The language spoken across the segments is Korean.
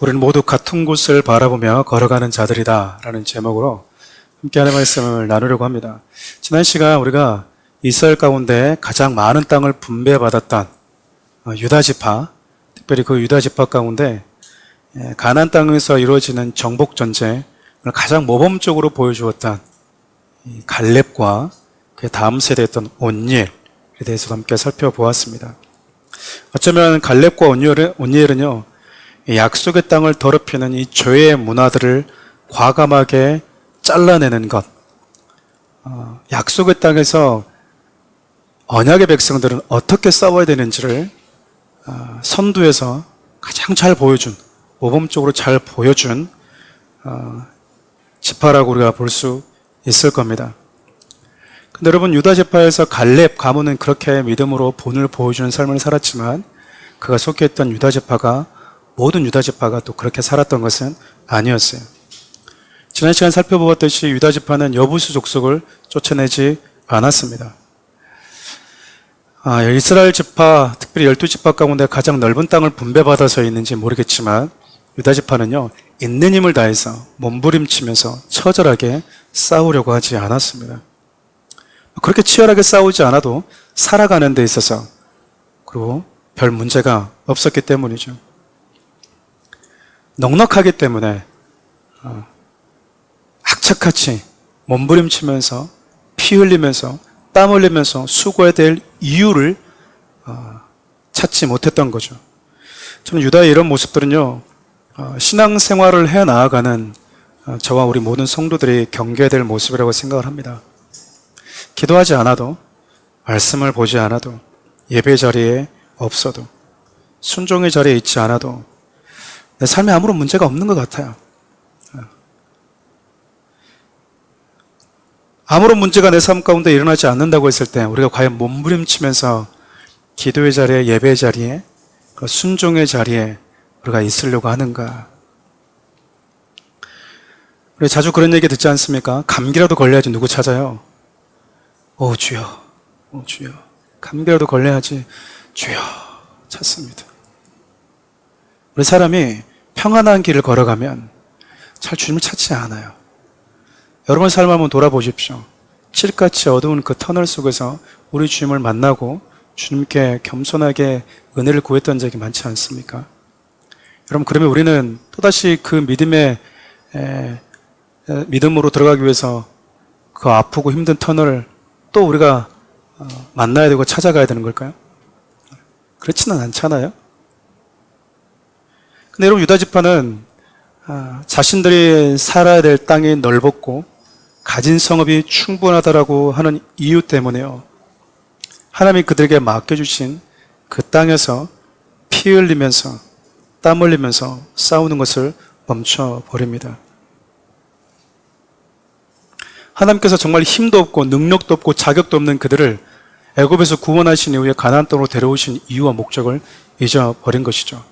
우리는 모두 같은 곳을 바라보며 걸어가는 자들이다 라는 제목으로 함께 하는 말씀을 나누려고 합니다. 지난 시간 우리가 이스라엘 가운데 가장 많은 땅을 분배받았던 유다 지파, 특별히 그 유다 지파 가운데 가나안 땅에서 이루어지는 정복 전쟁을 가장 모범적으로 보여주었던 갈렙과 그 다음 세대였던 온니엘에 대해서 함께 살펴보았습니다. 어쩌면 갈렙과 온니엘은요, 약속의 땅을 더럽히는 이 죄의 문화들을 과감하게 잘라내는 것, 약속의 땅에서 언약의 백성들은 어떻게 싸워야 되는지를 선두에서 가장 잘 보여준, 모범적으로 잘 보여준 지파라고 우리가 볼 수 있을 겁니다. 근데 여러분, 유다 지파에서 갈렙 가문은 그렇게 믿음으로 본을 보여주는 삶을 살았지만 그가 속했던 유다 지파가, 모든 유다 지파가 또 그렇게 살았던 것은 아니었어요. 지난 시간 살펴보았듯이 유다 지파는 여부수 족속을 쫓아내지 않았습니다. 이스라엘 지파, 특별히 12지파 가운데 가장 넓은 땅을 분배받아서 있는지 모르겠지만 유다 지파는요, 있는 힘을 다해서 몸부림치면서 처절하게 싸우려고 하지 않았습니다. 그렇게 치열하게 싸우지 않아도 살아가는 데 있어서, 그리고 별 문제가 없었기 때문이죠. 넉넉하기 때문에 악착같이 몸부림치면서 피 흘리면서 땀 흘리면서 수고해야 될 이유를 찾지 못했던 거죠. 저는 유다의 이런 모습들은요, 신앙생활을 해나가는 저와 우리 모든 성도들이 경계해야 될 모습이라고 생각을 합니다. 기도하지 않아도, 말씀을 보지 않아도, 예배 자리에 없어도, 순종의 자리에 있지 않아도 내 삶에 아무런 문제가 없는 것 같아요. 아무런 문제가 내 삶 가운데 일어나지 않는다고 했을 때 우리가 과연 몸부림치면서 기도의 자리에, 예배의 자리에, 그 순종의 자리에 우리가 있으려고 하는가? 우리 자주 그런 얘기 듣지 않습니까? 감기라도 걸려야지 누구 찾아요? 오 주여, 오 주여. 감기라도 걸려야지 주여 찾습니다. 우리 사람이 평안한 길을 걸어가면 잘 주님을 찾지 않아요. 여러분 삶 한번 돌아보십시오. 칠같이 어두운 그 터널 속에서 우리 주님을 만나고 주님께 겸손하게 은혜를 구했던 적이 많지 않습니까? 여러분, 그러면 우리는 또다시 그 믿음으로 들어가기 위해서 그 아프고 힘든 터널을 또 우리가 만나야 되고 찾아가야 되는 걸까요? 그렇지는 않잖아요. 근데 여러분, 유다 지파는 자신들이 살아야 될 땅이 넓었고 가진 성읍이 충분하다라고 하는 이유 때문에요, 하나님이 그들에게 맡겨주신 그 땅에서 피 흘리면서 땀 흘리면서 싸우는 것을 멈춰버립니다. 하나님께서 정말 힘도 없고 능력도 없고 자격도 없는 그들을 애굽에서 구원하신 이후에 가나안 땅으로 데려오신 이유와 목적을 잊어버린 것이죠.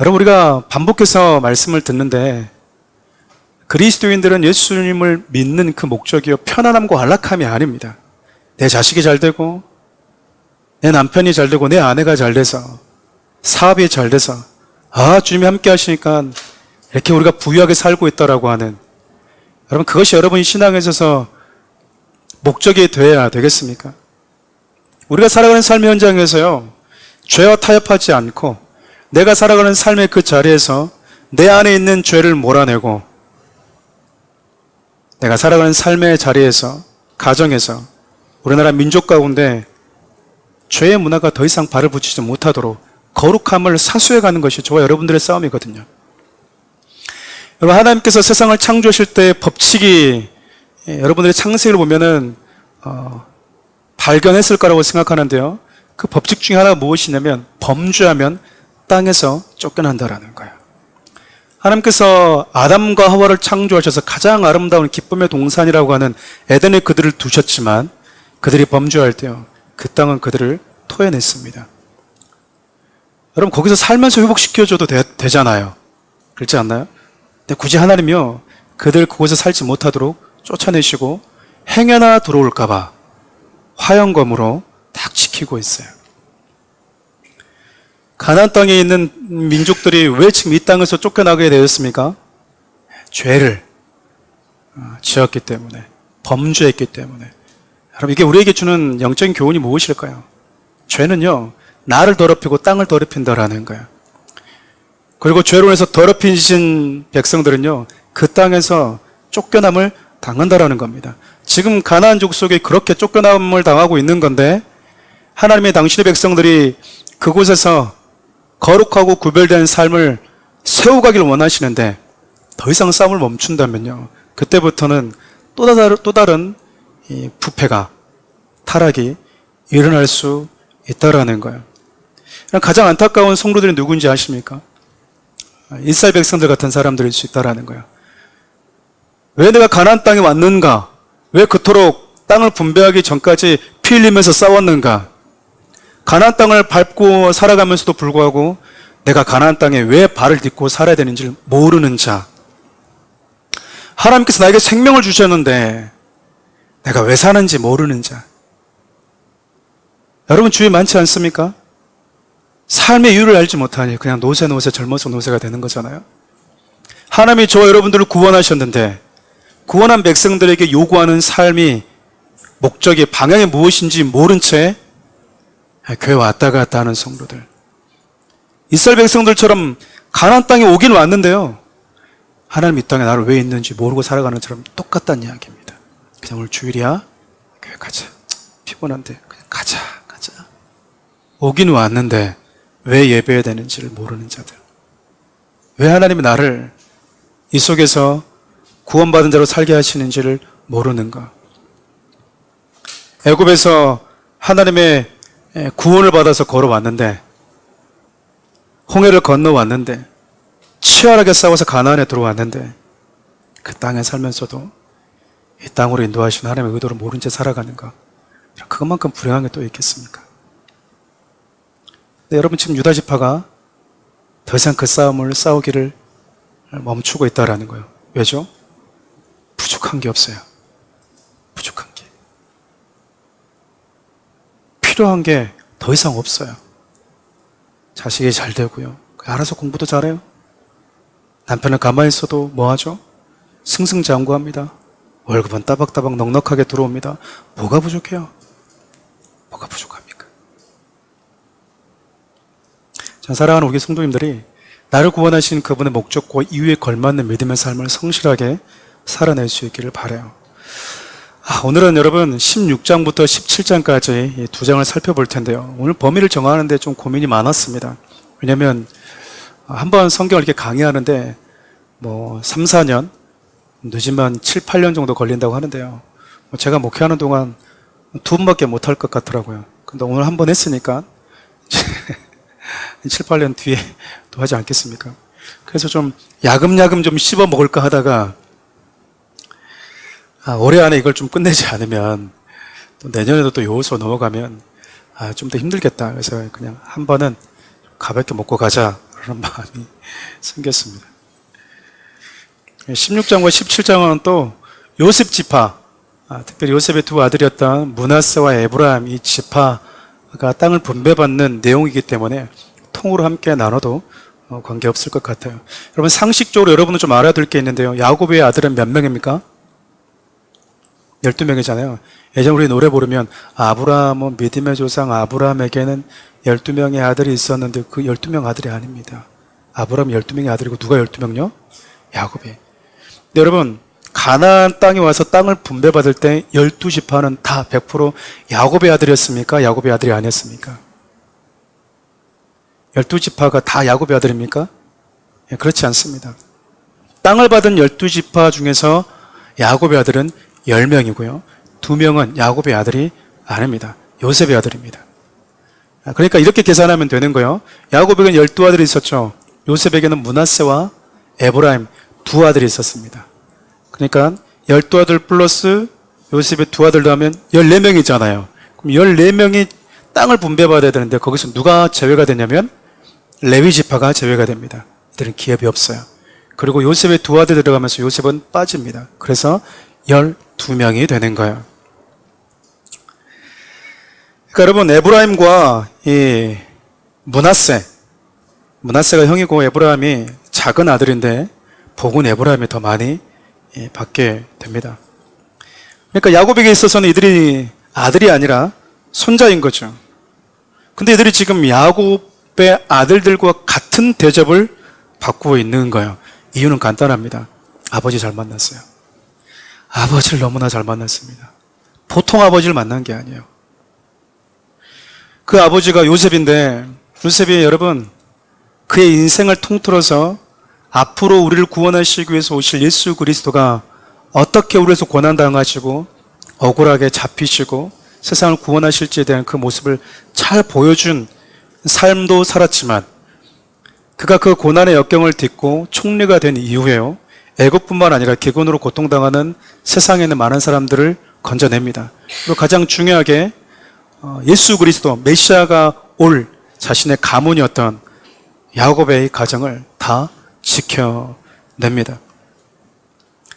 여러분, 우리가 반복해서 말씀을 듣는데 그리스도인들은 예수님을 믿는 그 목적이요, 편안함과 안락함이 아닙니다. 내 자식이 잘 되고 내 남편이 잘 되고 내 아내가 잘 돼서 사업이 잘 돼서 주님이 함께 하시니까 이렇게 우리가 부유하게 살고 있다라고 하는, 여러분, 그것이 여러분이 신앙에 있어서 목적이 되어야 되겠습니까? 우리가 살아가는 삶의 현장에서요, 죄와 타협하지 않고 내가 살아가는 삶의 그 자리에서 내 안에 있는 죄를 몰아내고, 내가 살아가는 삶의 자리에서, 가정에서, 우리나라 민족 가운데 죄의 문화가 더 이상 발을 붙이지 못하도록 거룩함을 사수해가는 것이 저와 여러분들의 싸움이거든요. 여러분, 하나님께서 세상을 창조하실 때 법칙이, 여러분들의 창세기를 보면은 발견했을 거라고 생각하는데요, 그 법칙 중에 하나가 무엇이냐면 범죄하면 땅에서 쫓겨난다라는 거예요. 하나님께서 아담과 하와를 창조하셔서 가장 아름다운 기쁨의 동산이라고 하는 에덴에 그들을 두셨지만 그들이 범죄할 때요, 그 땅은 그들을 토해냈습니다. 여러분, 거기서 살면서 회복시켜줘도 되잖아요. 그렇지 않나요? 근데 굳이 하나님이요, 그들 그곳에 살지 못하도록 쫓아내시고 행여나 들어올까봐 화영검으로 딱 지키고 있어요. 가나안 땅에 있는 민족들이 왜 지금 이 땅에서 쫓겨나게 되었습니까? 죄를 지었기 때문에, 범죄했기 때문에. 여러분, 이게 우리에게 주는 영적인 교훈이 무엇일까요? 죄는요, 나를 더럽히고 땅을 더럽힌다라는 거예요. 그리고 죄로 인해서 더럽히신 백성들은요, 그 땅에서 쫓겨남을 당한다라는 겁니다. 지금 가나안 족속에 그렇게 쫓겨남을 당하고 있는 건데, 하나님의 당신의 백성들이 그곳에서 거룩하고 구별된 삶을 세워가기를 원하시는데, 더 이상 싸움을 멈춘다면요, 그때부터는 또 다른 이 부패가, 타락이 일어날 수 있다라는 거예요. 가장 안타까운 성도들이 누군지 아십니까? 이스라엘 백성들 같은 사람들일 수 있다라는 거예요. 왜 내가 가나안 땅에 왔는가? 왜 그토록 땅을 분배하기 전까지 피 흘리면서 싸웠는가? 가나안 땅을 밟고 살아가면서도 불구하고 내가 가나안 땅에 왜 발을 딛고 살아야 되는지를 모르는 자. 하나님께서 나에게 생명을 주셨는데 내가 왜 사는지 모르는 자. 여러분 주위에 많지 않습니까? 삶의 이유를 알지 못하니 그냥 노세 젊어서 노세가 되는 거잖아요. 하나님이 저와 여러분들을 구원하셨는데 구원한 백성들에게 요구하는 삶이 목적이 방향이 무엇인지 모른 채 교회 왔다 갔다 하는 성도들. 이스라엘 백성들처럼 가나안 땅에 오긴 왔는데요, 하나님 이 땅에 나를 왜 있는지 모르고 살아가는 것처럼 똑같다는 이야기입니다. 그냥 오늘 주일이야? 교회 가자. 피곤한데 그냥 가자. 오긴 왔는데 왜 예배해야 되는지를 모르는 자들. 왜 하나님이 나를 이 속에서 구원받은 자로 살게 하시는지를 모르는가. 애굽에서 하나님의 구원을 받아서 걸어왔는데, 홍해를 건너왔는데, 치열하게 싸워서 가나안에 들어왔는데, 그 땅에 살면서도 이 땅으로 인도하신 하나님의 의도를 모른 채 살아가는가. 그것만큼 불행한 게 또 있겠습니까? 근데 여러분, 지금 유다 지파가 더 이상 그 싸움을 싸우기를 멈추고 있다라는 거예요. 왜죠? 부족한 게 없어요. 부족한 게. 필요한 게 더 이상 없어요. 자식이 잘 되고요, 알아서 공부도 잘해요. 남편은 가만히 있어도 뭐하죠? 승승장구합니다. 월급은 따박따박 넉넉하게 들어옵니다. 뭐가 부족해요? 뭐가 부족합니까? 전 사랑하는 우리 성도님들이 나를 구원하신 그분의 목적과 이유에 걸맞는 믿음의 삶을 성실하게 살아낼 수 있기를 바라요. 오늘은 여러분 16장부터 17장까지 두 장을 살펴볼 텐데요, 오늘 범위를 정하는데 좀 고민이 많았습니다. 왜냐하면 한번 성경을 이렇게 강의하는데 3, 4년, 늦으면 7, 8년 정도 걸린다고 하는데요, 제가 목회하는 동안 2번밖에 못할 것 같더라고요. 근데 오늘 한 번 했으니까 7, 8년 뒤에 또 하지 않겠습니까? 그래서 좀 야금야금 좀 씹어 먹을까 하다가 올해 안에 이걸 좀 끝내지 않으면 또 내년에도 또 요소 넘어가면 좀 더 힘들겠다. 그래서 그냥 한 번은 가볍게 먹고 가자 그런 마음이 생겼습니다. 16장과 17장은 또 요셉 지파, 특별히 요셉의 두 아들이었던 므낫세와 에브라임, 이 지파가 땅을 분배받는 내용이기 때문에 통으로 함께 나눠도 관계없을 것 같아요. 여러분, 상식적으로 여러분은 좀 알아야 될 게 있는데요, 야곱의 아들은 몇 명입니까? 12명이잖아요. 예전 우리 노래 부르면 아브라함은 믿음의 조상 아브라함에게는 12명의 아들이 있었는데 그 12명 아들이 아닙니다. 아브라함 12명의 아들이고 누가 12명요? 야곱이. 근데 여러분, 가나안 땅에 와서 땅을 분배받을 때 12지파는 다 100% 야곱의 아들이었습니까? 야곱의 아들이 아니었습니까? 12지파가 다 야곱의 아들입니까? 그렇지 않습니다. 땅을 받은 12지파 중에서 야곱의 아들은 10명이고요. 2명은 야곱의 아들이 아닙니다. 요셉의 아들입니다. 그러니까 이렇게 계산하면 되는 거예요. 야곱에게는 12아들이 있었죠. 요셉에게는 므낫세와 에브라임 두 아들이 있었습니다. 그러니까 12아들 플러스 요셉의 두 아들도 하면 14명이잖아요. 그럼 14명이 땅을 분배받아야 되는데 거기서 누가 제외가 되냐면 레위 지파가 제외가 됩니다. 이들은 기업이 없어요. 그리고 요셉의 두 아들 들어가면서 요셉은 빠집니다. 그래서 12명이 되는 거예요. 그러니까 여러분, 에브라임과 이 므낫세, 므낫세가 형이고 에브라임이 작은 아들인데 복은 에브라임이 더 많이 받게 됩니다. 그러니까 야곱에게 있어서는 이들이 아들이 아니라 손자인 거죠. 근데 이들이 지금 야곱의 아들들과 같은 대접을 받고 있는 거예요. 이유는 간단합니다. 아버지 잘 만났어요. 아버지를 너무나 잘 만났습니다. 보통 아버지를 만난 게 아니에요. 그 아버지가 요셉인데, 요셉이 여러분 그의 인생을 통틀어서 앞으로 우리를 구원하시기 위해서 오실 예수 그리스도가 어떻게 우리에서 고난당하시고 억울하게 잡히시고 세상을 구원하실지에 대한 그 모습을 잘 보여준 삶도 살았지만, 그가 그 고난의 역경을 딛고 총리가 된 이후에요, 애국뿐만 아니라 기근으로 고통당하는 세상에 있는 많은 사람들을 건져냅니다. 그리고 가장 중요하게 예수 그리스도 메시아가 올 자신의 가문이었던 야곱의 가정을 다 지켜냅니다.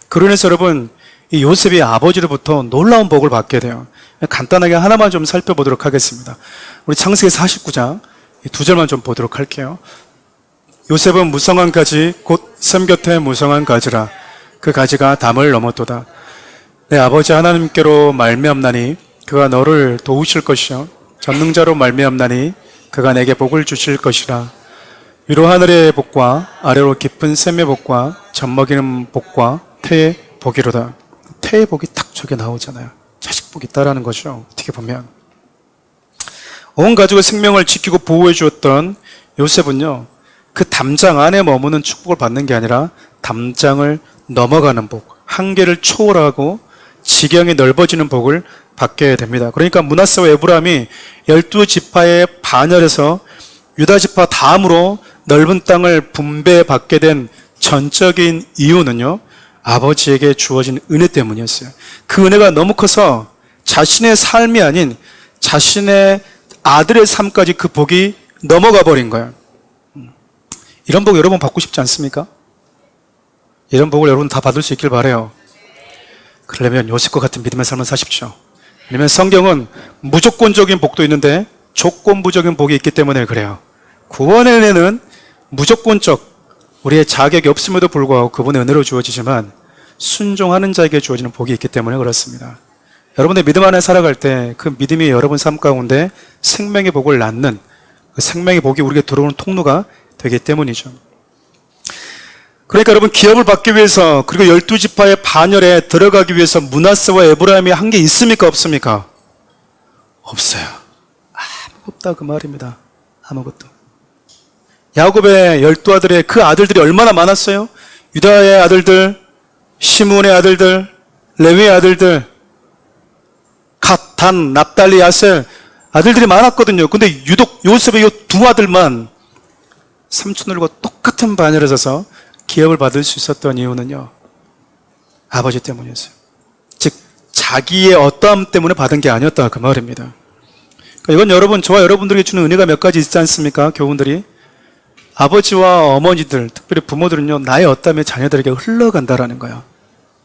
그로 인해서 여러분, 이 요셉이 아버지로부터 놀라운 복을 받게 돼요. 간단하게 하나만 좀 살펴보도록 하겠습니다. 우리 창세기 49장 2절만 좀 보도록 할게요. 요셉은 무성한 가지 곧 샘 곁에 무성한 가지라. 그 가지가 담을 넘었도다. 내 아버지 하나님께로 말미암나니 그가 너를 도우실 것이요 전능자로 말미암나니 그가 내게 복을 주실 것이라. 위로 하늘의 복과 아래로 깊은 샘의 복과 젖먹이는 복과 태의 복이로다. 태의 복이 딱 저게 나오잖아요. 자식 복이 있다라는 거죠. 어떻게 보면 온 가족의 생명을 지키고 보호해 주었던 요셉은요, 그 담장 안에 머무는 축복을 받는 게 아니라 담장을 넘어가는 복, 한계를 초월하고 지경이 넓어지는 복을 받게 됩니다. 그러니까 므낫세와 에브라임이 12지파의 반열에서 유다지파 다음으로 넓은 땅을 분배받게 된 전적인 이유는요, 아버지에게 주어진 은혜 때문이었어요. 그 은혜가 너무 커서 자신의 삶이 아닌 자신의 아들의 삶까지 그 복이 넘어가 버린 거예요. 이런 복 여러분 받고 싶지 않습니까? 이런 복을 여러분 다 받을 수 있길 바라요. 그러려면 요셉과 같은 믿음의 삶을 사십시오. 왜냐하면 성경은 무조건적인 복도 있는데 조건부적인 복이 있기 때문에 그래요. 구원의 은혜는 무조건적, 우리의 자격이 없음에도 불구하고 그분의 은혜로 주어지지만 순종하는 자에게 주어지는 복이 있기 때문에 그렇습니다. 여러분의 믿음 안에 살아갈 때 그 믿음이 여러분 삶 가운데 생명의 복을 낳는, 그 생명의 복이 우리에게 들어오는 통로가 되기 때문이죠. 그러니까 여러분, 기업을 받기 위해서, 그리고 12지파의 반열에 들어가기 위해서 므낫세와 에브라임이 한 게 있습니까 없습니까? 없어요. 아무것도 없다 그 말입니다. 아무것도. 야곱의 12아들의 그 아들들이 얼마나 많았어요? 유다의 아들들, 시므온의 아들들, 레위의 아들들, 갓, 단, 납달리, 야셀 아들들이 많았거든요. 근데 유독 요셉의 이 두 아들만 삼촌들과 똑같은 반열에 서서 기업을 받을 수 있었던 이유는요, 아버지 때문이었어요. 즉 자기의 어떠함 때문에 받은 게 아니었다 그 말입니다. 그러니까 이건 여러분, 저와 여러분들에게 주는 은혜가 몇 가지 있지 않습니까? 교훈들이. 아버지와 어머니들, 특별히 부모들은요, 나의 어떠함이 자녀들에게 흘러간다라는 거예요.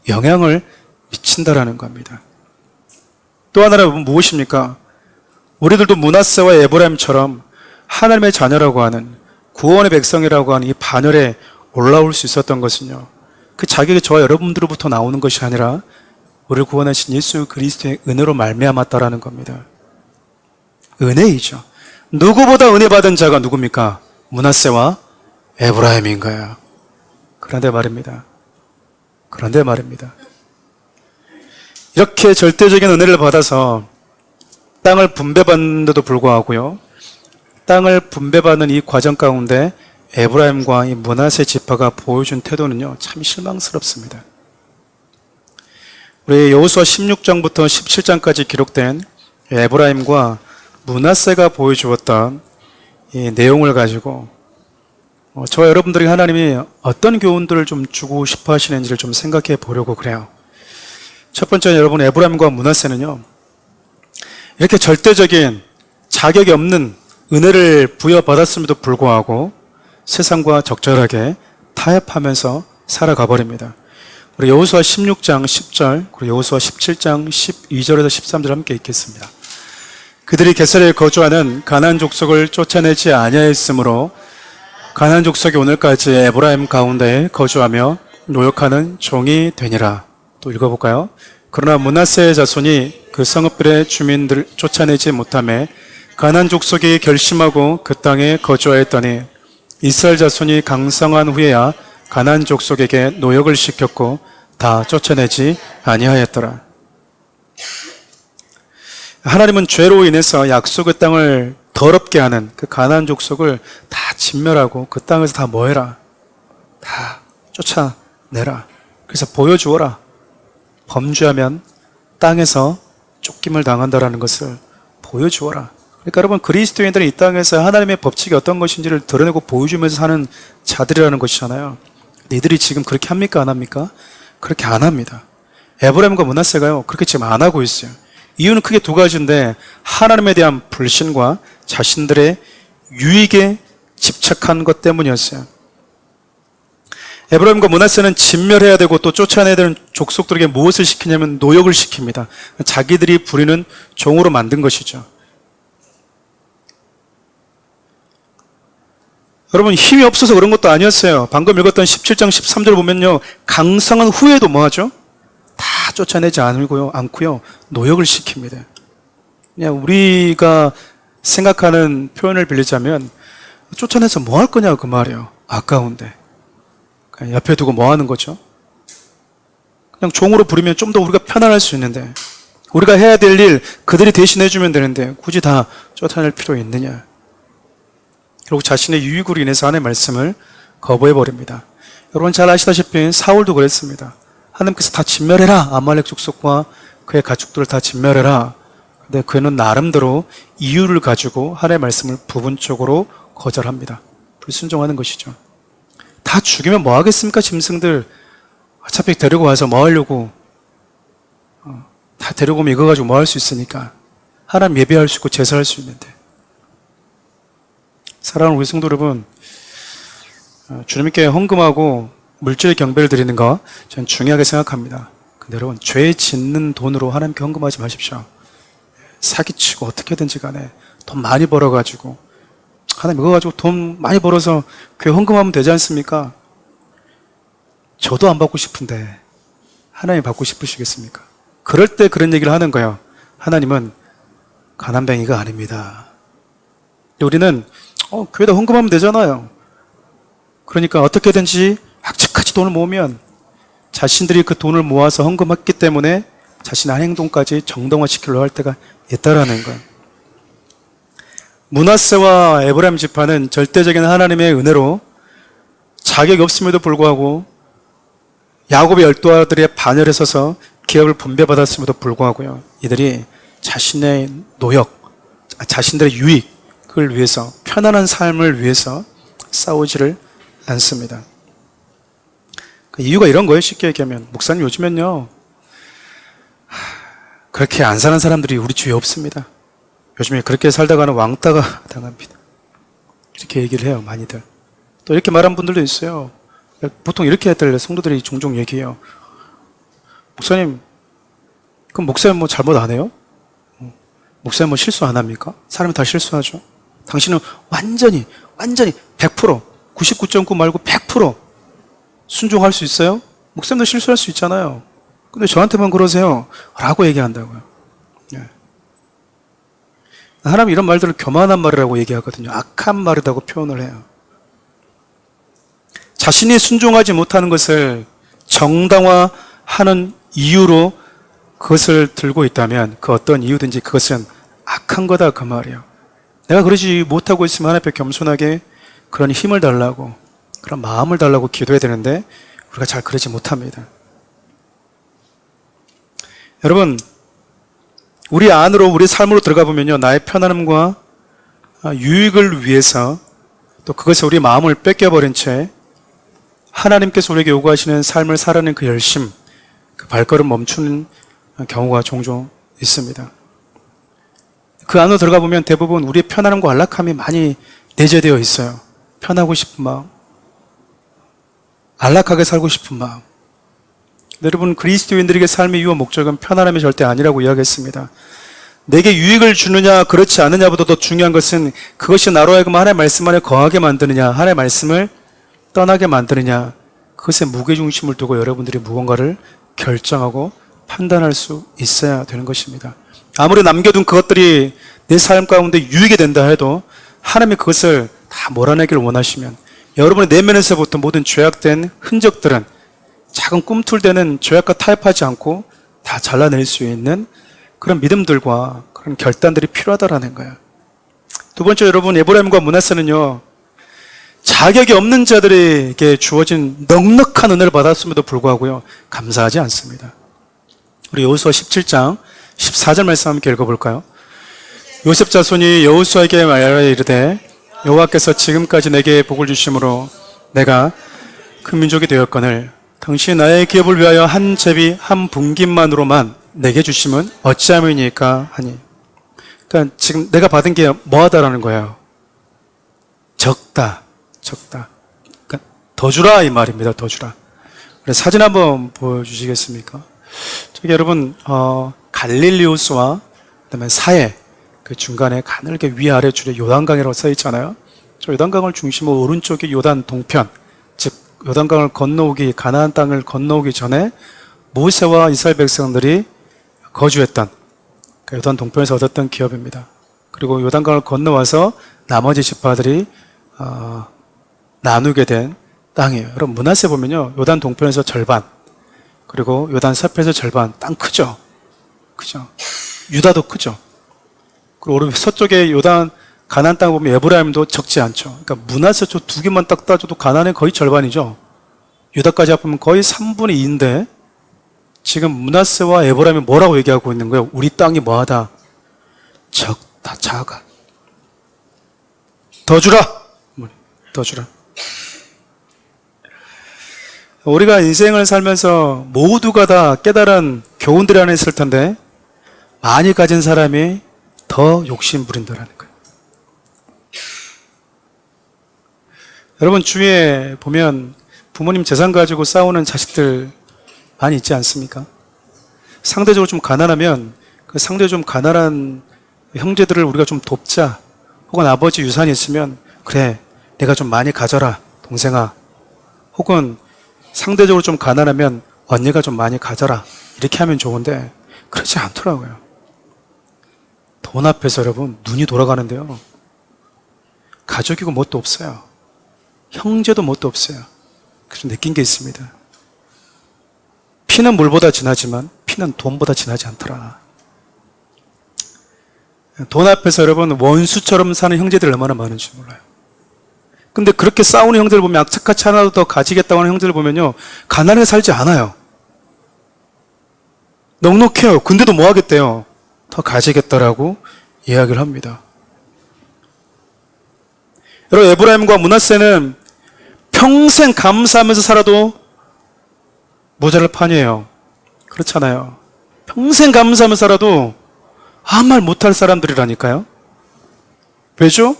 영향을 미친다라는 겁니다. 또 하나는 무엇입니까? 우리들도 므낫세와 에브라임처럼 하나님의 자녀라고 하는, 구원의 백성이라고 하는 이 반열에 올라올 수 있었던 것은요, 그 자격이 저와 여러분들로부터 나오는 것이 아니라 우리를 구원하신 예수 그리스도의 은혜로 말미암았다라는 겁니다. 은혜이죠. 누구보다 은혜 받은 자가 누굽니까? 므낫세와 에브라임인 거예요. 그런데 말입니다. 이렇게 절대적인 은혜를 받아서 땅을 분배받는데도 불구하고요, 땅을 분배받는 이 과정 가운데 에브라임과 이 므낫세 지파가 보여준 태도는요, 참 실망스럽습니다. 우리 여호수아 16장부터 17장까지 기록된 에브라임과 므낫세가 보여주었던 이 내용을 가지고 저와 여러분들이 하나님이 어떤 교훈들을 좀 주고 싶어 하시는지를 좀 생각해 보려고 그래요. 첫 번째, 여러분, 에브라임과 므낫세는요, 이렇게 절대적인 자격이 없는 은혜를 부여받았음에도 불구하고 세상과 적절하게 타협하면서 살아가 버립니다. 우리 여호수아 16장 10절, 그리고 여호수아 17장 12절에서 13절 함께 읽겠습니다. 그들이 게살에 거주하는 가나안 족속을 쫓아내지 아니하였으므로 가나안 족속이 오늘까지 에브라임 가운데 거주하며 노역하는 종이 되니라. 또 읽어볼까요? 그러나 므낫세의 자손이 그 성읍들의 주민들을 쫓아내지 못하며 가나안 족속이 결심하고 그 땅에 거주하였더니 이스라엘 자손이 강성한 후에야 가나안 족속에게 노역을 시켰고 다 쫓아내지 아니하였더라. 하나님은 죄로 인해서 약속의 땅을 더럽게 하는 그 가나안 족속을 다 진멸하고 그 땅에서 다 뭐해라? 다 쫓아내라. 그래서 보여주어라. 범죄하면 땅에서 쫓김을 당한다라는 것을 보여주어라. 그러니까 여러분, 그리스도인들은 이 땅에서 하나님의 법칙이 어떤 것인지를 드러내고 보여주면서 사는 자들이라는 것이잖아요. 니들이 지금 그렇게 합니까? 안 합니까? 그렇게 안 합니다. 에브라임과 므낫세가요, 그렇게 지금 안 하고 있어요. 이유는 크게 두 가지인데, 하나님에 대한 불신과 자신들의 유익에 집착한 것 때문이었어요. 에브라임과 므낫세는 진멸해야 되고 또 쫓아내야 되는 족속들에게 무엇을 시키냐면 노역을 시킵니다. 자기들이 부리는 종으로 만든 것이죠. 여러분, 힘이 없어서 그런 것도 아니었어요. 방금 읽었던 17장 13절 보면요, 강성한 후에도 뭐하죠? 다 쫓아내지 않고요, 노역을 시킵니다. 그냥 우리가 생각하는 표현을 빌리자면 쫓아내서 뭐 할 거냐 그 말이에요. 아까운데 그냥 옆에 두고 뭐 하는 거죠? 그냥 종으로 부리면 좀 더 우리가 편안할 수 있는데, 우리가 해야 될 일 그들이 대신해 주면 되는데 굳이 다 쫓아낼 필요 있느냐. 결국 자신의 유익으로 인해서 하나님의 말씀을 거부해버립니다. 여러분 잘 아시다시피 사울도 그랬습니다. 하나님께서 다 진멸해라. 아말렉 족속과 그의 가축들을 다 진멸해라. 근데 그는 나름대로 이유를 가지고 하나님의 말씀을 부분적으로 거절합니다. 불순종하는 것이죠. 다 죽이면 뭐 하겠습니까? 짐승들 어차피 데리고 와서 뭐 하려고, 다 데리고 오면 이거 가지고 뭐 할 수 있으니까. 하나님 예배할 수 있고 제사할 수 있는데. 사랑하는 우리 성도 여러분, 주님께 헌금하고 물질 경배를 드리는 거 저는 중요하게 생각합니다. 근데 여러분, 죄 짓는 돈으로 하나님께 헌금하지 마십시오. 사기치고 어떻게든지 간에 돈 많이 벌어가지고, 하나님 이거 가지고 돈 많이 벌어서 교회 헌금하면 되지 않습니까? 저도 안 받고 싶은데 하나님 받고 싶으시겠습니까? 그럴 때 그런 얘기를 하는 거예요. 하나님은 가난뱅이가 아닙니다. 우리는 교회에다 헌금하면 되잖아요. 그러니까 어떻게든지 악착같이 돈을 모으면 자신들이 그 돈을 모아서 헌금했기 때문에 자신의 행동까지 정당화시키려고 할 때가 있다라는 거예요. 므낫세와 에브라임 지파는 절대적인 하나님의 은혜로 자격이 없음에도 불구하고 야곱의 12아들의 반열에 서서 기업을 분배받았음에도 불구하고요, 이들이 자신의 노역, 자신들의 유익을 위해서, 편안한 삶을 위해서 싸우지를 않습니다. 그 이유가 이런 거예요. 쉽게 얘기하면, 목사님 요즘엔요 그렇게 안 사는 사람들이 우리 주위에 없습니다. 요즘에 그렇게 살다가는 왕따가 당합니다. 이렇게 얘기를 해요, 많이들. 또 이렇게 말한 분들도 있어요. 보통 이렇게 해들 성도들이 종종 얘기해요. 목사님, 그럼 목사님 뭐 잘못 안 해요? 목사님 뭐 실수 안 합니까? 사람이 다 실수하죠. 당신은 완전히 100%, 99.9 말고 100% 순종할 수 있어요? 목사님도 실수할 수 있잖아요. 근데 저한테만 그러세요 라고 얘기한다고요. 하나님 이런 말들을 교만한 말이라고 얘기하거든요. 악한 말이라고 표현을 해요. 자신이 순종하지 못하는 것을 정당화하는 이유로 그것을 들고 있다면 그 어떤 이유든지 그것은 악한 거다 그 말이에요. 내가 그러지 못하고 있으면 하나님 앞에 겸손하게 그런 힘을 달라고, 그런 마음을 달라고 기도해야 되는데 우리가 잘 그러지 못합니다. 여러분, 우리 안으로, 우리 삶으로 들어가 보면요, 나의 편안함과 유익을 위해서 또 그것에 우리 마음을 뺏겨버린 채 하나님께서 우리에게 요구하시는 삶을 살아내는 그 열심, 그 발걸음 멈추는 경우가 종종 있습니다. 그 안으로 들어가 보면 대부분 우리의 편안함과 안락함이 많이 내재되어 있어요. 편하고 싶은 마음, 안락하게 살고 싶은 마음. 여러분, 그리스도인들에게 삶의 이유와 목적은 편안함이 절대 아니라고 이야기했습니다. 내게 유익을 주느냐 그렇지 않느냐보다 더 중요한 것은 그것이 나로 하여금 하나님의 말씀 안에 거하게 만드느냐, 하나님의 말씀을 떠나게 만드느냐, 그것에 무게중심을 두고 여러분들이 무언가를 결정하고 판단할 수 있어야 되는 것입니다. 아무리 남겨둔 그것들이 내 삶 가운데 유익이 된다 해도 하나님이 그것을 다 몰아내기를 원하시면 여러분의 내면에서부터 모든 죄악된 흔적들은 작은 꿈틀대는 죄악과 타협하지 않고 다 잘라낼 수 있는 그런 믿음들과 그런 결단들이 필요하다라는 거예요. 두 번째, 여러분, 에브라임과 므낫세는요, 자격이 없는 자들에게 주어진 넉넉한 은혜를 받았음에도 불구하고요, 감사하지 않습니다. 우리 여호수아 17장 14절 말씀 함께 읽어볼까요? 요셉 자손이 여호수아에게 말하여 이르되 여호와께서 지금까지 내게 복을 주심으로 내가 큰 민족이 되었거늘 당신이 나의 기업을 위하여 한 제비 한 분깃만으로만 내게 주심은 어찌함이니까 하니. 그러니까 지금 내가 받은 게 뭐하다라는 거예요. 적다. 그러니까 더 주라 이 말입니다. 더 주라. 사진 한번 보여주시겠습니까? 저기 여러분 갈릴리 호수와 그다음에 사해 그 중간에 가늘게 위아래 줄에 요단강이라고 써 있잖아요. 저 요단강을 중심으로 오른쪽이 요단 동편, 즉 요단강을 건너오기, 가나안 땅을 건너오기 전에 모세와 이스라엘 백성들이 거주했던 그 요단 동편에서 얻었던 기업입니다. 그리고 요단강을 건너와서 나머지 지파들이 나누게 된 땅이에요. 여러분 므낫세 보면요, 요단 동편에서 절반, 그리고 요단 서편에서 절반. 땅 크죠? 크죠? 유다도 크죠? 그리고 서쪽에 요단 가나안 땅 보면 에브라임도 적지 않죠. 그러니까 므낫세 쪽 두 개만 딱 따져도 가나안의 거의 절반이죠. 유다까지 합하면 거의 3분의 2인데 지금 므낫세와 에브라임이 뭐라고 얘기하고 있는 거예요? 우리 땅이 뭐하다? 적다, 작아. 더 주라! 더 주라. 우리가 인생을 살면서 모두가 다 깨달은 교훈들이 안에 있을 텐데 많이 가진 사람이 더 욕심 부린다는 거예요. 여러분 주위에 보면 부모님 재산 가지고 싸우는 자식들 많이 있지 않습니까? 상대적으로 좀 가난하면 그 상대적으로 좀 가난한 형제들을 우리가 좀 돕자, 혹은 아버지 유산이 있으면 그래 내가 좀 많이 가져라 동생아, 혹은 상대적으로 좀 가난하면 언니가 좀 많이 가져라, 이렇게 하면 좋은데 그렇지 않더라고요. 돈 앞에서 여러분 눈이 돌아가는데요, 가족이고 뭣도 없어요. 형제도 뭣도 없어요. 그래서 느낀 게 있습니다. 피는 물보다 진하지만 피는 돈보다 진하지 않더라. 돈 앞에서 여러분 원수처럼 사는 형제들이 얼마나 많은지 몰라요. 근데 그렇게 싸우는 형들을 보면, 악착같이 하나도 더 가지겠다고 하는 형들을 보면요, 가난하게 살지 않아요. 넉넉해요. 근데도 뭐 하겠대요? 더 가지겠다라고 이야기를 합니다. 여러분 에브라임과 므낫세는 평생 감사하면서 살아도 모자랄 판이에요. 그렇잖아요. 평생 감사하면서 살아도 아무 말 못할 사람들이라니까요. 왜죠?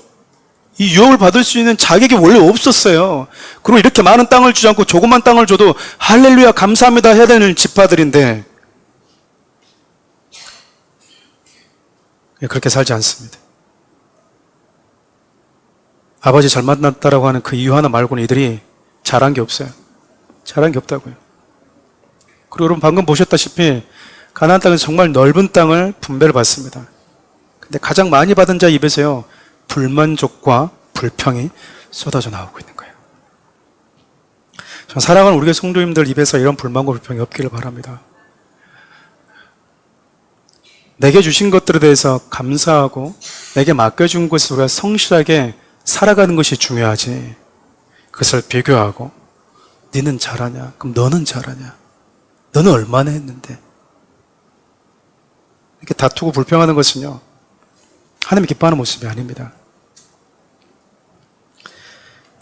이 유업을 받을 수 있는 자격이 원래 없었어요. 그리고 이렇게 많은 땅을 주지 않고 조그만 땅을 줘도 할렐루야 감사합니다 해야 되는 지파들인데 그렇게 살지 않습니다. 아버지 잘 만났다라고 하는 그 이유 하나 말고는 이들이 잘한 게 없어요. 잘한 게 없다고요. 그리고 여러분 방금 보셨다시피 가나안 땅에서 정말 넓은 땅을 분배를 받습니다. 근데 가장 많이 받은 자 입에서요, 불만족과 불평이 쏟아져 나오고 있는 거예요. 전 사랑하는 우리 성도님들 입에서 이런 불만과 불평이 없기를 바랍니다. 내게 주신 것들에 대해서 감사하고 내게 맡겨준 것을 우리가 성실하게 살아가는 것이 중요하지, 그것을 비교하고 너는 잘하냐? 그럼 너는 잘하냐? 너는 얼마나 했는데? 이렇게 다투고 불평하는 것은요, 하나님이 기뻐하는 모습이 아닙니다.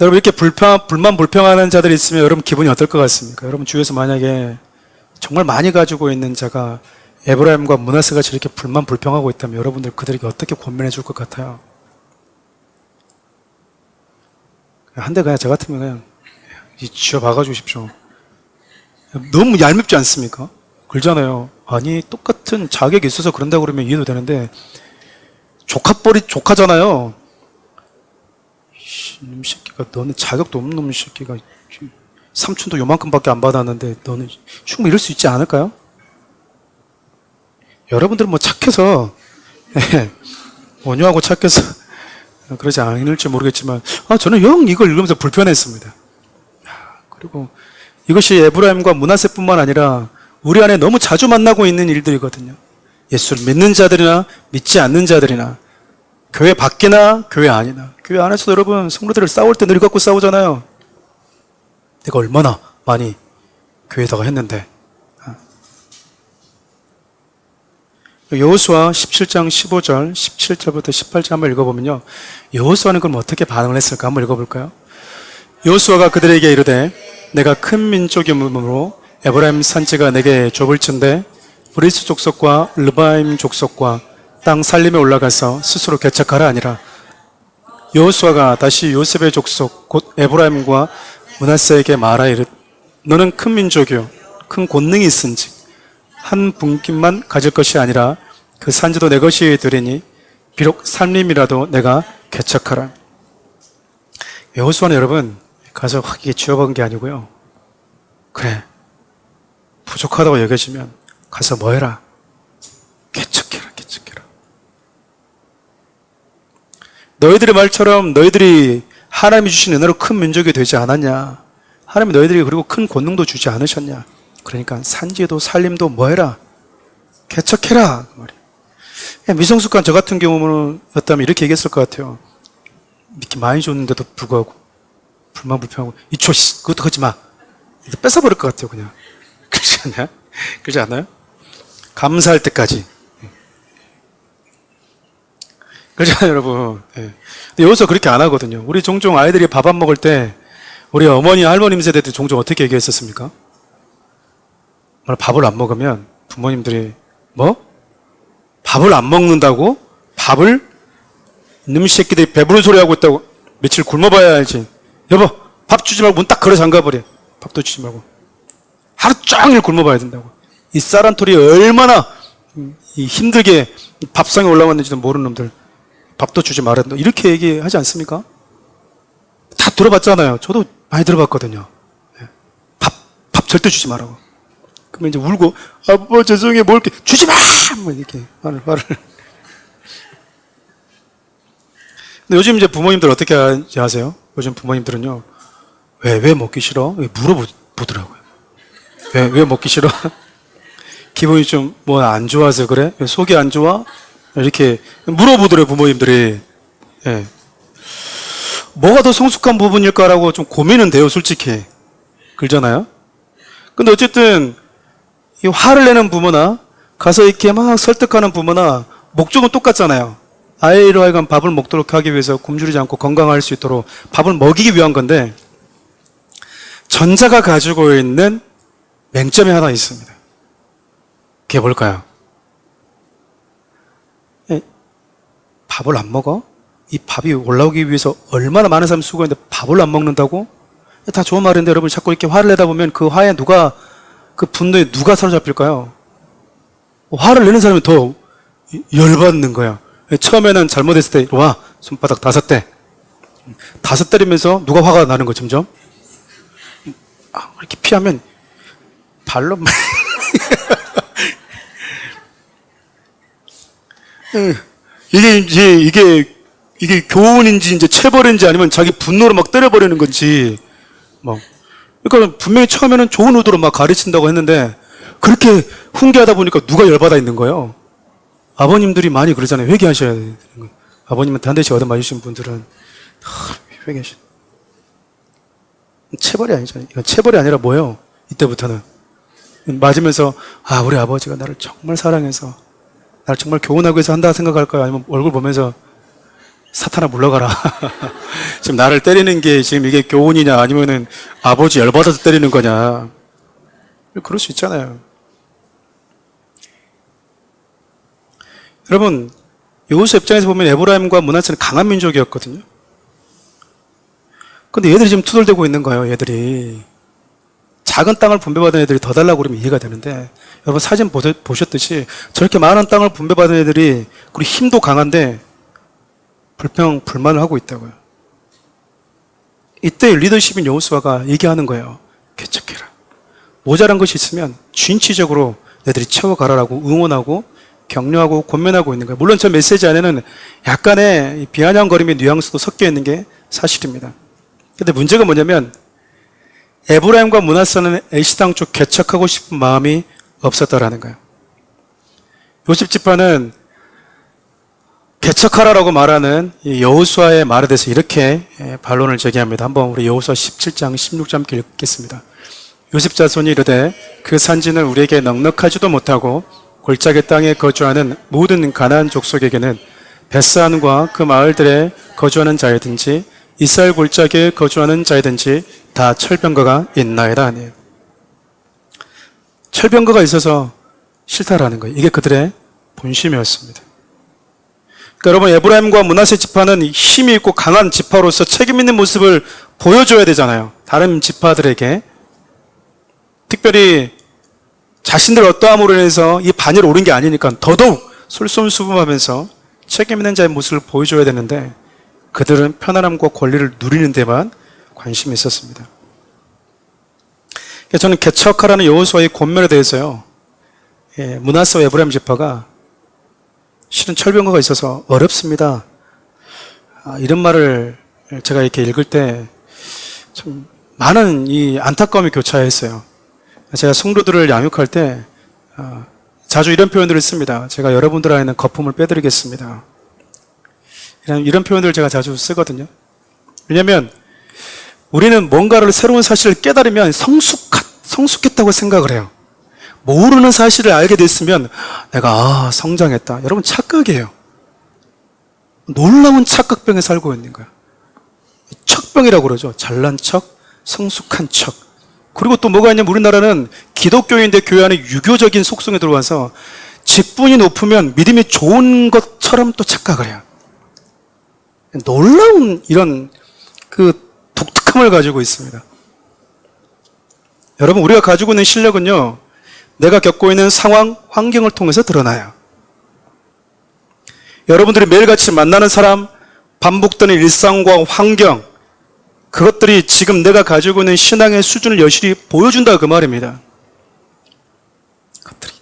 여러분 이렇게 불만 불평하는 자들이 있으면 여러분 기분이 어떨 것 같습니까? 여러분 주위에서 만약에 정말 많이 가지고 있는 자가 에브라임과 므낫세 같이 이렇게 불만 불평하고 있다면 여러분들 그들에게 어떻게 권면해 줄 것 같아요? 한 대 그냥 저 같으면 그냥 쥐어 박아 주십시오. 너무 얄밉지 않습니까? 그러잖아요. 아니, 똑같은 자격이 있어서 그런다고 그러면 이해도 되는데, 조카뻘이 조카잖아요. 이놈 새끼가, 너는 자격도 없는 놈 새끼가, 삼촌도 요만큼밖에 안 받았는데, 너는 충분히 이럴 수 있지 않을까요? 여러분들은 뭐 착해서, 온유하고 착해서, 그러지 않을지 모르겠지만, 저는 영 이걸 읽으면서 불편했습니다. 그리고 이것이 에브라임과 므낫세뿐만 아니라 우리 안에 너무 자주 만나고 있는 일들이거든요. 예수를 믿는 자들이나 믿지 않는 자들이나 교회 밖이나 교회 안이나 교회 안에서도 여러분 성도들을 싸울 때 늘 갖고 싸우잖아요. 내가 얼마나 많이 교회에다가 했는데. 여호수아 17장 15절 17절부터 18절 한번 읽어보면요, 여호수아는 그럼 어떻게 반응을 했을까 한번 읽어볼까요? 여호수아가 그들에게 이르되 내가 큰 민족이므로 에브라임 산지가 내게 좁을진데 브리스 족속과 르바임 족속과 땅 살림에 올라가서 스스로 개척하라 하니라. 여호수아가 다시 요셉의 족속 곧 에브라임과 므낫세에게 말하 이르 너는 큰 민족이요 큰 권능이 있은즉 한 분깃만 가질 것이 아니라 그 산지도 내 것이 되리니 비록 살림이라도 내가 개척하라. 여호수아는 여러분 가서 확 이게 쥐어박은 게 아니고요, 그래 부족하다고 여겨지면 가서 뭐 해라? 개척해라, 개척해라. 너희들의 말처럼 너희들이 하나님이 주신 은혜로 큰 민족이 되지 않았냐? 하나님이 너희들이 그리고 큰 권능도 주지 않으셨냐? 그러니까 산지도 살림도 뭐 해라? 개척해라 그 말이에요. 미성숙한 저 같은 경우였다면 이렇게 얘기했을 것 같아요. 이렇게 많이 줬는데도 불구하고 불만 불평하고 이초 그것도 하지 마, 이렇게 뺏어버릴 것 같아요. 그냥 그렇지 않나요? 그렇지 않나요? 감사할 때까지. 그렇잖아요 여러분. 근데 여기서 그렇게 안 하거든요. 우리 종종 아이들이 밥 안 먹을 때 우리 어머니 할머님 세대 때 종종 어떻게 얘기했었습니까? 밥을 안 먹으면 부모님들이 뭐? 밥을 안 먹는다고? 밥을? 이놈 새끼들이 배부른 소리 하고 있다고 며칠 굶어봐야 알지. 여보 밥 주지 말고 문 딱 걸어 잠가버려. 밥도 주지 말고 하루 종일 굶어봐야 된다고. 이 쌀한톨이 얼마나 힘들게 밥상에 올라왔는지도 모르는 놈들 밥도 주지 말아야 된다 이렇게 얘기하지 않습니까? 다 들어봤잖아요. 저도 많이 들어봤거든요. 밥 절대 주지 말라고. 그러면 이제 울고 아빠 죄송해요 뭐 이렇게 주지 마! 뭐 이렇게 말을. 근데 요즘 이제 부모님들 어떻게 하세요? 요즘 부모님들은요, 왜 먹기 싫어? 물어보더라고요. 왜 먹기 싫어? 기분이 좀 뭐 안 좋아서 그래? 왜 속이 안 좋아? 이렇게 물어보더래요 부모님들이. 예. 뭐가 더 성숙한 부분일까라고 좀 고민은 돼요 솔직히. 그러잖아요. 근데 어쨌든 이 화를 내는 부모나 가서 이렇게 막 설득하는 부모나 목적은 똑같잖아요. 아이로 하여금 밥을 먹도록 하기 위해서 굶주리지 않고 건강할 수 있도록 밥을 먹이기 위한 건데, 전자가 가지고 있는 맹점이 하나 있습니다. 그게 뭘까요? 밥을 안 먹어? 이 밥이 올라오기 위해서 얼마나 많은 사람이 수고했는데 밥을 안 먹는다고? 다 좋은 말인데 여러분 자꾸 이렇게 화를 내다 보면 그 화에 그 분노에 누가 사로잡힐까요? 화를 내는 사람이 더 열받는 거야. 처음에는 잘못했을 때 와 손바닥 5대 5대리면서 누가 화가 나는 거 점점 이렇게 피하면 발로 이게 교훈인지 이제 체벌인지 아니면 자기 분노로 막 때려버리는 건지 그러니까 분명히 처음에는 좋은 의도로 막 가르친다고 했는데 그렇게 훈계하다 보니까 누가 열받아 있는 거예요. 아버님들이 많이 그러잖아요. 회개하셔야 되는 거예요. 아버님한테 한 대씩 얻어맞으신 분들은 회개하셔. 체벌이 아니잖아요. 이건 체벌이 아니라 뭐예요? 이때부터는 맞으면서 우리 아버지가 나를 정말 사랑해서 나를 정말 교훈하기 위해서 한다 생각할까요? 아니면 얼굴 보면서 사탄아 물러가라. 지금 나를 때리는 게 지금 이게 교훈이냐 아니면은 아버지 열받아서 때리는 거냐. 그럴 수 있잖아요. 여러분 여호수아 입장에서 보면 에브라임과 므낫세는 강한 민족이었거든요. 근데 얘들이 지금 투덜대고 있는 거예요. 얘들이 작은 땅을 분배받은 애들이 더 달라고 그러면 이해가 되는데, 여러분 사진 보셨듯이 저렇게 많은 땅을 분배받은 애들이 그리고 힘도 강한데 불만을 하고 있다고요. 이때 리더십인 여호수아가 얘기하는 거예요. 개척해라. 모자란 것이 있으면 진취적으로 너희들이 채워가라라고 응원하고 격려하고 권면하고 있는 거예요. 물론 저 메시지 안에는 약간의 비아냥거림의 뉘앙스도 섞여 있는 게 사실입니다. 근데 문제가 뭐냐면 에브라임과 므낫세는 애시당 초 개척하고 싶은 마음이 없었다라는 거예요. 요셉 지파는 개척하라라고 말하는 이 여호수아의 말에 대해서 이렇게 반론을 제기합니다. 한번 우리 여호수아 17장 16절 읽겠습니다. 요셉 자손이 이르되 그 산지는 우리에게 넉넉하지도 못하고 골짜기 땅에 거주하는 모든 가나안 족속에게는 벳산과 그 마을들에 거주하는 자이든지 이스라엘 골짜기에 거주하는 자이든지 다 철병거가 있나이다 아니에요. 철병거가 있어서 싫다라는 거예요. 이게 그들의 본심이었습니다. 그러니까 여러분 에브라임과 므낫세 지파는 힘이 있고 강한 지파로서 책임 있는 모습을 보여줘야 되잖아요. 다른 지파들에게. 특별히 자신들 어떠함으로 인해서 이 반열에 오른 게 아니니까 더더욱 솔선수범하면서 책임 있는 자의 모습을 보여줘야 되는데 그들은 편안함과 권리를 누리는 데만 관심이 있었습니다. 저는 개척하라는 여호수아의 권면에 대해서요, 므낫세와 에브라임 지파가 실은 철병거가 있어서 어렵습니다. 이런 말을 제가 이렇게 읽을 때 참 많은 이 안타까움이 교차했어요. 제가 성도들을 양육할 때 자주 이런 표현들을 씁니다. 제가 여러분들 안에는 거품을 빼드리겠습니다. 이런 표현들을 제가 자주 쓰거든요. 왜냐하면 우리는 뭔가를 새로운 사실을 깨달으면 성숙했다고 생각을 해요. 모르는 사실을 알게 됐으면 내가 성장했다. 여러분 착각이에요. 놀라운 착각병에 살고 있는 거예요. 척병이라고 그러죠. 잘난 척, 성숙한 척. 그리고 또 뭐가 있냐면 우리나라는 기독교인데 교회 안에 유교적인 속성에 들어와서 직분이 높으면 믿음이 좋은 것처럼 또 착각을 해요. 놀라운 이런 그 독특함을 가지고 있습니다. 여러분 우리가 가지고 있는 실력은요, 내가 겪고 있는 상황, 환경을 통해서 드러나요. 여러분들이 매일같이 만나는 사람, 반복되는 일상과 환경, 그것들이 지금 내가 가지고 있는 신앙의 수준을 여실히 보여준다 그 말입니다. 그것들이.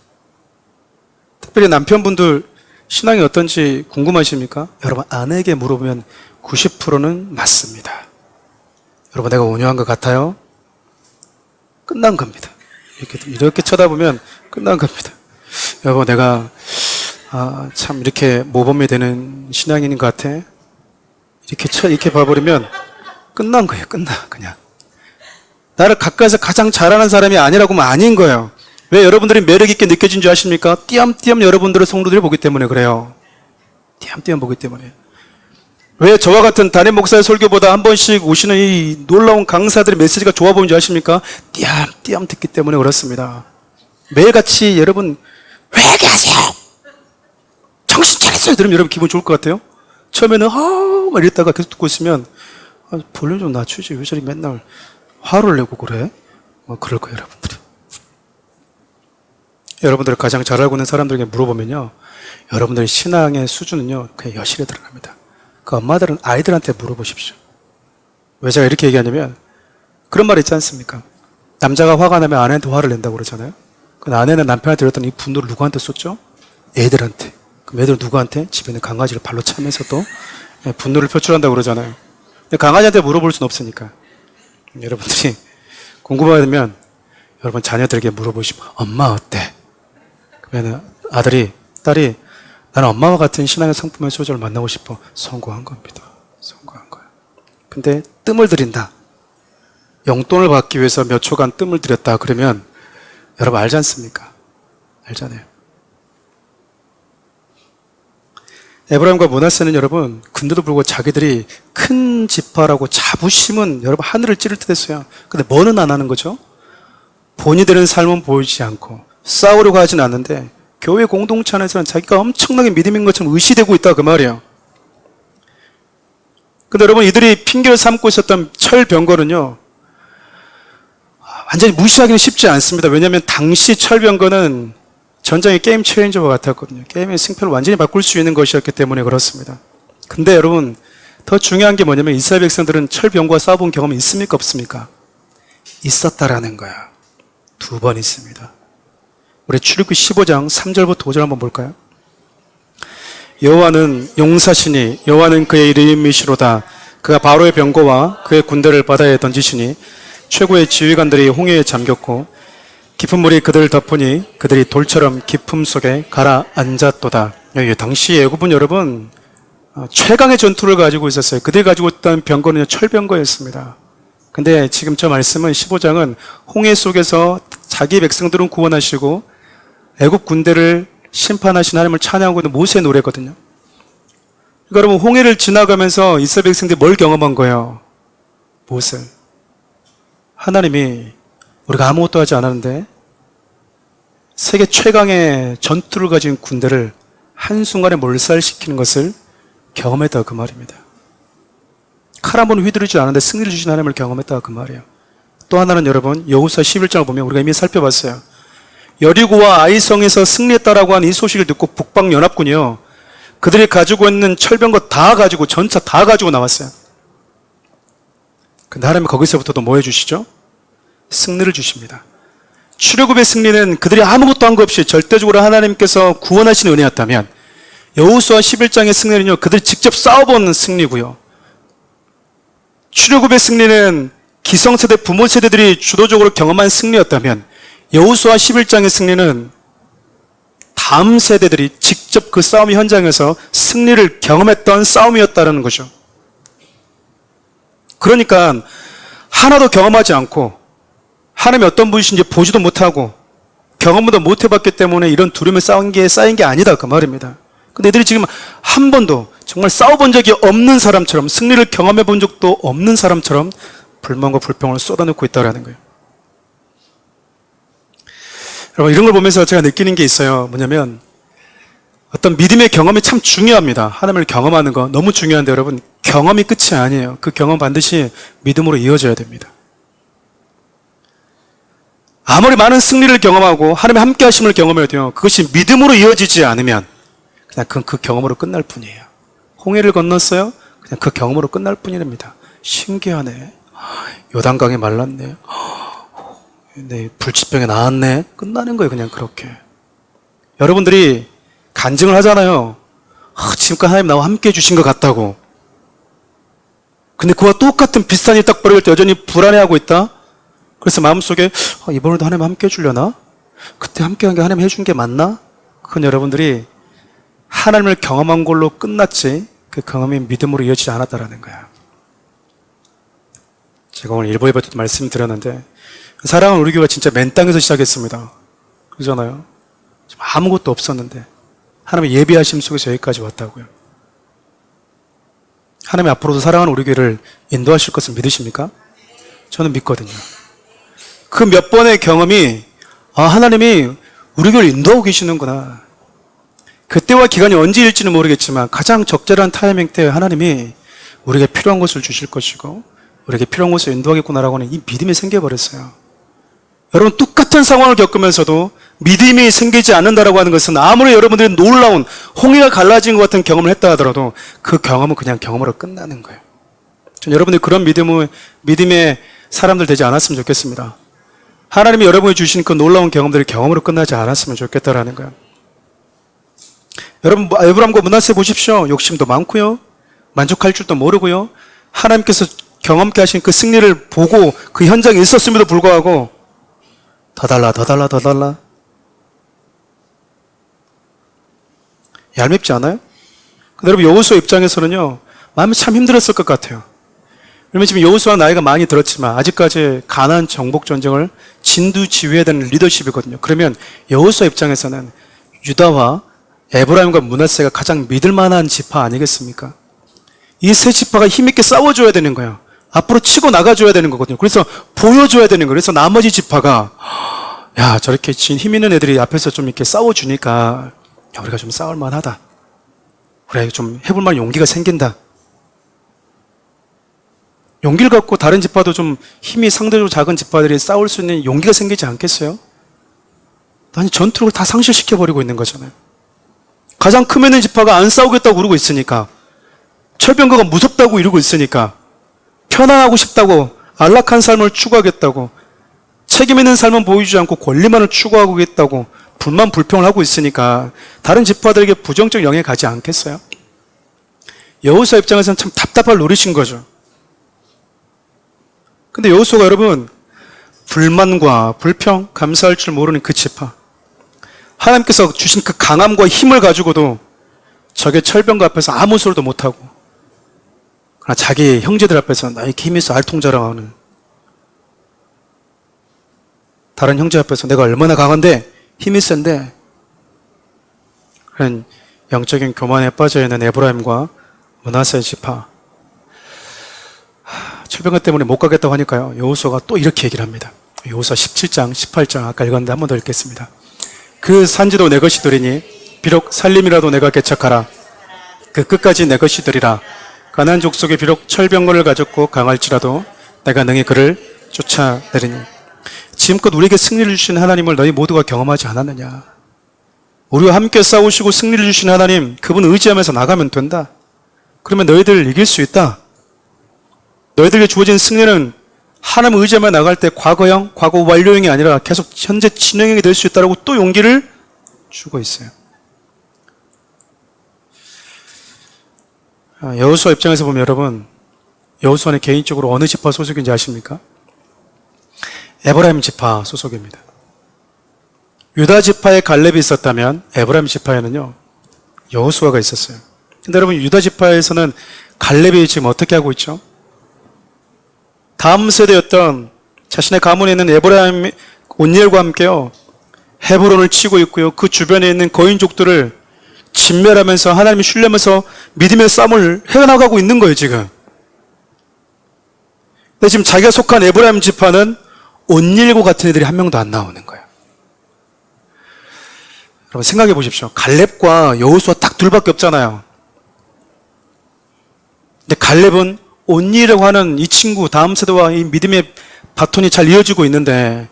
특별히 남편분들 신앙이 어떤지 궁금하십니까? 여러분 아내에게 물어보면 90%는 맞습니다. 여러분 내가 온유한 것 같아요? 끝난 겁니다. 이렇게 쳐다보면 끝난 겁니다. 여보 내가 참 이렇게 모범이 되는 신앙인인 것 같아? 이렇게 봐버리면 끝난 거예요. 그냥 나를 가까이서 가장 잘하는 사람이 아니라고 하면 아닌 거예요. 왜 여러분들이 매력 있게 느껴진 줄 아십니까? 띄엄띄엄 여러분들의 성도들이 보기 때문에 그래요. 띄엄띄엄 보기 때문에. 왜 저와 같은 담임 목사의 설교보다 한 번씩 오시는 이 놀라운 강사들의 메시지가 좋아 보이는 줄 아십니까? 띄엄띄엄 듣기 때문에 그렇습니다. 매일같이 여러분 회개하세요, 정신 차리세요 들으면 여러분 기분 좋을 것 같아요? 처음에는 막 이랬다가 계속 듣고 있으면 볼륨 좀 낮추지 왜 저리 맨날 화를 내고 그래? 그럴 거예요 여러분들이. 여러분들을 가장 잘 알고 있는 사람들에게 물어보면요, 여러분들의 신앙의 수준은요 그냥 여실히 들어갑니다. 그 엄마들은 아이들한테 물어보십시오. 왜 제가 이렇게 얘기하냐면 그런 말 있지 않습니까? 남자가 화가 나면 아내한테 화를 낸다고 그러잖아요. 그 아내는 남편한테 들었던 이 분노를 누구한테 쏟죠? 애들한테. 그럼 애들은 누구한테? 집에 있는 강아지를 발로 차면서 또 분노를 표출한다고 그러잖아요. 근데 강아지한테 물어볼 수는 없으니까 여러분들이 궁금하면 여러분 자녀들에게 물어보시면 엄마 어때? 그러면 아들이 딸이 나는 엄마와 같은 신앙의 성품의 소자를 만나고 싶어. 성공한 겁니다. 성공한 거야. 근데 뜸을 들인다. 용돈을 받기 위해서 몇 초간 뜸을 들였다. 그러면 여러분 알지 않습니까? 알잖아요. 에브라임과 므낫세는 여러분 근데도 불구하고 자기들이 큰 지파라고 자부심은 여러분 하늘을 찌를 듯 했어요. 근데 뭐는 안 하는 거죠? 본이 되는 삶은 보이지 않고 싸우려고 하진 않는데 교회 공동체 안에서는 자기가 엄청나게 믿음인 것처럼 의시되고 있다 그 말이에요. 근데 여러분 이들이 핑계를 삼고 있었던 철병거는요, 완전히 무시하기는 쉽지 않습니다. 왜냐하면 당시 철병거는 전장의 게임 체인저와 같았거든요. 게임의 승패를 완전히 바꿀 수 있는 것이었기 때문에 그렇습니다. 근데 여러분, 더 중요한 게 뭐냐면 이스라엘 백성들은 철병과 싸워본 경험이 있습니까? 없습니까? 있었다라는 거야. 2번 있습니다. 우리 출애굽기 15장 3절부터 5절 한번 볼까요? 여호와는 용사시니 여호와는 그의 이름이시로다. 그가 바로의 병거와 그의 군대를 바다에 던지시니 최고의 지휘관들이 홍해에 잠겼고 깊은 물이 그들을 덮으니 그들이 돌처럼 깊음 속에 가라앉았도다. 당시 애굽은 여러분 최강의 전투를 가지고 있었어요. 그들이 가지고 있던 병거는 철병거였습니다. 근데 지금 저 말씀은 15장은 홍해 속에서 자기 백성들은 구원하시고 애굽 군대를 심판하신 하나님을 찬양하고 있는 모세의 노래거든요. 그러니까 여러분 홍해를 지나가면서 이스라엘 백성들이 뭘 경험한 거예요? 무엇을? 하나님이 우리가 아무것도 하지 않았는데 세계 최강의 전투를 가진 군대를 한순간에 몰살시키는 것을 경험했다 그 말입니다. 칼 한 번 휘두르지 않았는데 승리를 주신 하나님을 경험했다 그 말이에요. 또 하나는 여러분 여호수아 11장을 보면 우리가 이미 살펴봤어요. 여리고와 아이성에서 승리했다라고 하는 이 소식을 듣고 북방연합군이요, 그들이 가지고 있는 철병거 다 가지고 전차 다 가지고 나왔어요. 근데 하나님은 거기서부터도 뭐 해주시죠? 승리를 주십니다. 출애굽의 승리는 그들이 아무것도 한 것 없이 절대적으로 하나님께서 구원하신 은혜였다면 여호수아 11장의 승리는요 그들이 직접 싸워본 승리고요, 출애굽의 승리는 기성세대 부모 세대들이 주도적으로 경험한 승리였다면 여호수아 11장의 승리는 다음 세대들이 직접 그 싸움 현장에서 승리를 경험했던 싸움이었다는 거죠. 그러니까 하나도 경험하지 않고 하나님이 어떤 분이신지 보지도 못하고 경험도 못 해봤기 때문에 이런 두려움에 쌓인 게 아니다 그 말입니다. 근데 애들이 지금 한 번도 정말 싸워본 적이 없는 사람처럼, 승리를 경험해 본 적도 없는 사람처럼 불만과 불평을 쏟아내고 있다는 거예요. 여러분 이런 걸 보면서 제가 느끼는 게 있어요. 뭐냐면 어떤 믿음의 경험이 참 중요합니다. 하나님을 경험하는 거 너무 중요한데 여러분 경험이 끝이 아니에요. 그 경험 반드시 믿음으로 이어져야 됩니다. 아무리 많은 승리를 경험하고 하나님의 함께 하심을 경험해도요, 그것이 믿음으로 이어지지 않으면 그냥 그 경험으로 끝날 뿐이에요. 홍해를 건넜어요? 그냥 그 경험으로 끝날 뿐이랍니다. 신기하네. 요단강이 말랐네. 네, 불치병에 나았네. 끝나는 거예요. 그냥 그렇게. 여러분들이 간증을 하잖아요. 지금까지 하나님 나와 함께 해주신 것 같다고. 근데 그와 똑같은 비슷한 일 딱 벌어질 때 여전히 불안해하고 있다? 그래서 마음속에 이번에도 하나님 함께 해주려나? 그때 함께 한 게 하나님 해준 게 맞나? 그건 여러분들이 하나님을 경험한 걸로 끝났지 그 경험이 믿음으로 이어지지 않았다라는 거야. 제가 오늘 일부 예배 때도 말씀드렸는데 사랑하는 우리 교회가 진짜 맨 땅에서 시작했습니다. 그러잖아요. 아무것도 없었는데 하나님의 예비하심 속에서 여기까지 왔다고요. 하나님이 앞으로도 사랑하는 우리 교회를 인도하실 것을 믿으십니까? 저는 믿거든요. 그 몇 번의 경험이 하나님이 우리 교회를 인도하고 계시는구나. 그때와 기간이 언제일지는 모르겠지만 가장 적절한 타이밍 때 하나님이 우리에게 필요한 것을 주실 것이고 우리에게 필요한 것을 인도하겠구나라고 하는 이 믿음이 생겨버렸어요. 여러분 똑같은 상황을 겪으면서도 믿음이 생기지 않는다라고 하는 것은 아무리 여러분들이 놀라운 홍해가 갈라진 것 같은 경험을 했다 하더라도 그 경험은 그냥 경험으로 끝나는 거예요. 전 여러분들이 그런 믿음의 사람들 되지 않았으면 좋겠습니다. 하나님이 여러분이 주신 그 놀라운 경험들이 경험으로 끝나지 않았으면 좋겠다라는 거예요. 여러분 에브람과 므낫세 보십시오. 욕심도 많고요, 만족할 줄도 모르고요, 하나님께서 경험케 하신 그 승리를 보고 그 현장에 있었음에도 불구하고 더 달라 얄밉지 않아요? 근데 여러분 여호수아 입장에서는요 마음이 참 힘들었을 것 같아요. 왜냐면 지금 여호수아 나이가 많이 들었지만 아직까지 가나안 정복 전쟁을 진두지휘해야 되는 리더십이거든요. 그러면 여호수아 입장에서는 유다와 에브라임과 므낫세가 가장 믿을 만한 지파 아니겠습니까? 이 세 지파가 힘있게 싸워줘야 되는 거예요. 앞으로 치고 나가줘야 되는 거거든요. 그래서 보여줘야 되는 거예요. 그래서 나머지 지파가 야 저렇게 힘 있는 애들이 앞에서 좀 이렇게 싸워주니까 야, 우리가 좀 싸울 만하다. 우리가 좀 해볼 만한 용기가 생긴다. 용기를 갖고 다른 지파도 좀 힘이 상대적으로 작은 지파들이 싸울 수 있는 용기가 생기지 않겠어요? 아니, 전투력을 다 상실시켜버리고 있는 거잖아요. 가장 큰 있는 지파가 안 싸우겠다고 그러고 있으니까, 철병거가 무섭다고 이러고 있으니까, 편안하고 싶다고, 안락한 삶을 추구하겠다고, 책임 있는 삶은 보여주지 않고 권리만을 추구하고 있다고 불만 불평을 하고 있으니까 다른 지파들에게 부정적 영향이 가지 않겠어요? 여호수아 입장에서는 참 답답할 노릇인 거죠. 근데 여호수아가 여러분, 불만과 불평, 감사할 줄 모르는 그 지파, 하나님께서 주신 그 강함과 힘을 가지고도 적의 철병거 앞에서 아무 소리도 못하고, 그러나 자기 형제들 앞에서 나의 힘이 있어 알통자랑하는, 다른 형제 앞에서 내가 얼마나 강한데, 힘이 센데, 그런 영적인 교만에 빠져있는 에브라임과 므낫세 지파, 철병거 때문에 못 가겠다고 하니까요, 여호수아가 또 이렇게 얘기를 합니다. 여호수아 17장, 18장 아까 읽었는데 한 번 더 읽겠습니다. 그 산지도 내 것이 되리니 비록 살림이라도 내가 개척하라. 그 끝까지 내 것이 되리라. 가나안 족속이 비록 철병거를 가졌고 강할지라도 내가 능히 그를 쫓아내리니. 지금껏 우리에게 승리를 주신 하나님을 너희 모두가 경험하지 않았느냐? 우리와 함께 싸우시고 승리를 주신 하나님, 그분 의지하면서 나가면 된다. 그러면 너희들 이길 수 있다. 너희들에게 주어진 승리는 하나님 의지하며 나갈 때 과거형, 과거 완료형이 아니라 계속 현재 진행형이 될 수 있다고 또 용기를 주고 있어요. 여호수아 입장에서 보면 여러분, 여호수아는 개인적으로 어느 지파 소속인지 아십니까? 에브라임 지파 소속입니다. 유다 지파에 갈렙이 있었다면 에브라임 지파에는요, 여호수아가 있었어요. 근데 여러분, 유다 지파에서는 갈렙이 지금 어떻게 하고 있죠? 다음 세대였던 자신의 가문에 있는 에브라임 온니엘과 함께요, 헤브론을 치고 있고요, 그 주변에 있는 거인족들을 진멸하면서 하나님이 신뢰하면서 믿음의 싸움을 해나가고 있는 거예요, 지금. 근데 지금 자기가 속한 에브라임 지파는 온니엘과 같은 애들이 한 명도 안 나오는 거예요. 여러분 생각해 보십시오. 갈렙과 여호수아 딱 둘밖에 없잖아요. 근데 갈렙은 온니엘이라고 하는 이 친구, 다음 세대와 이 믿음의 바톤이 잘 이어지고 있는데,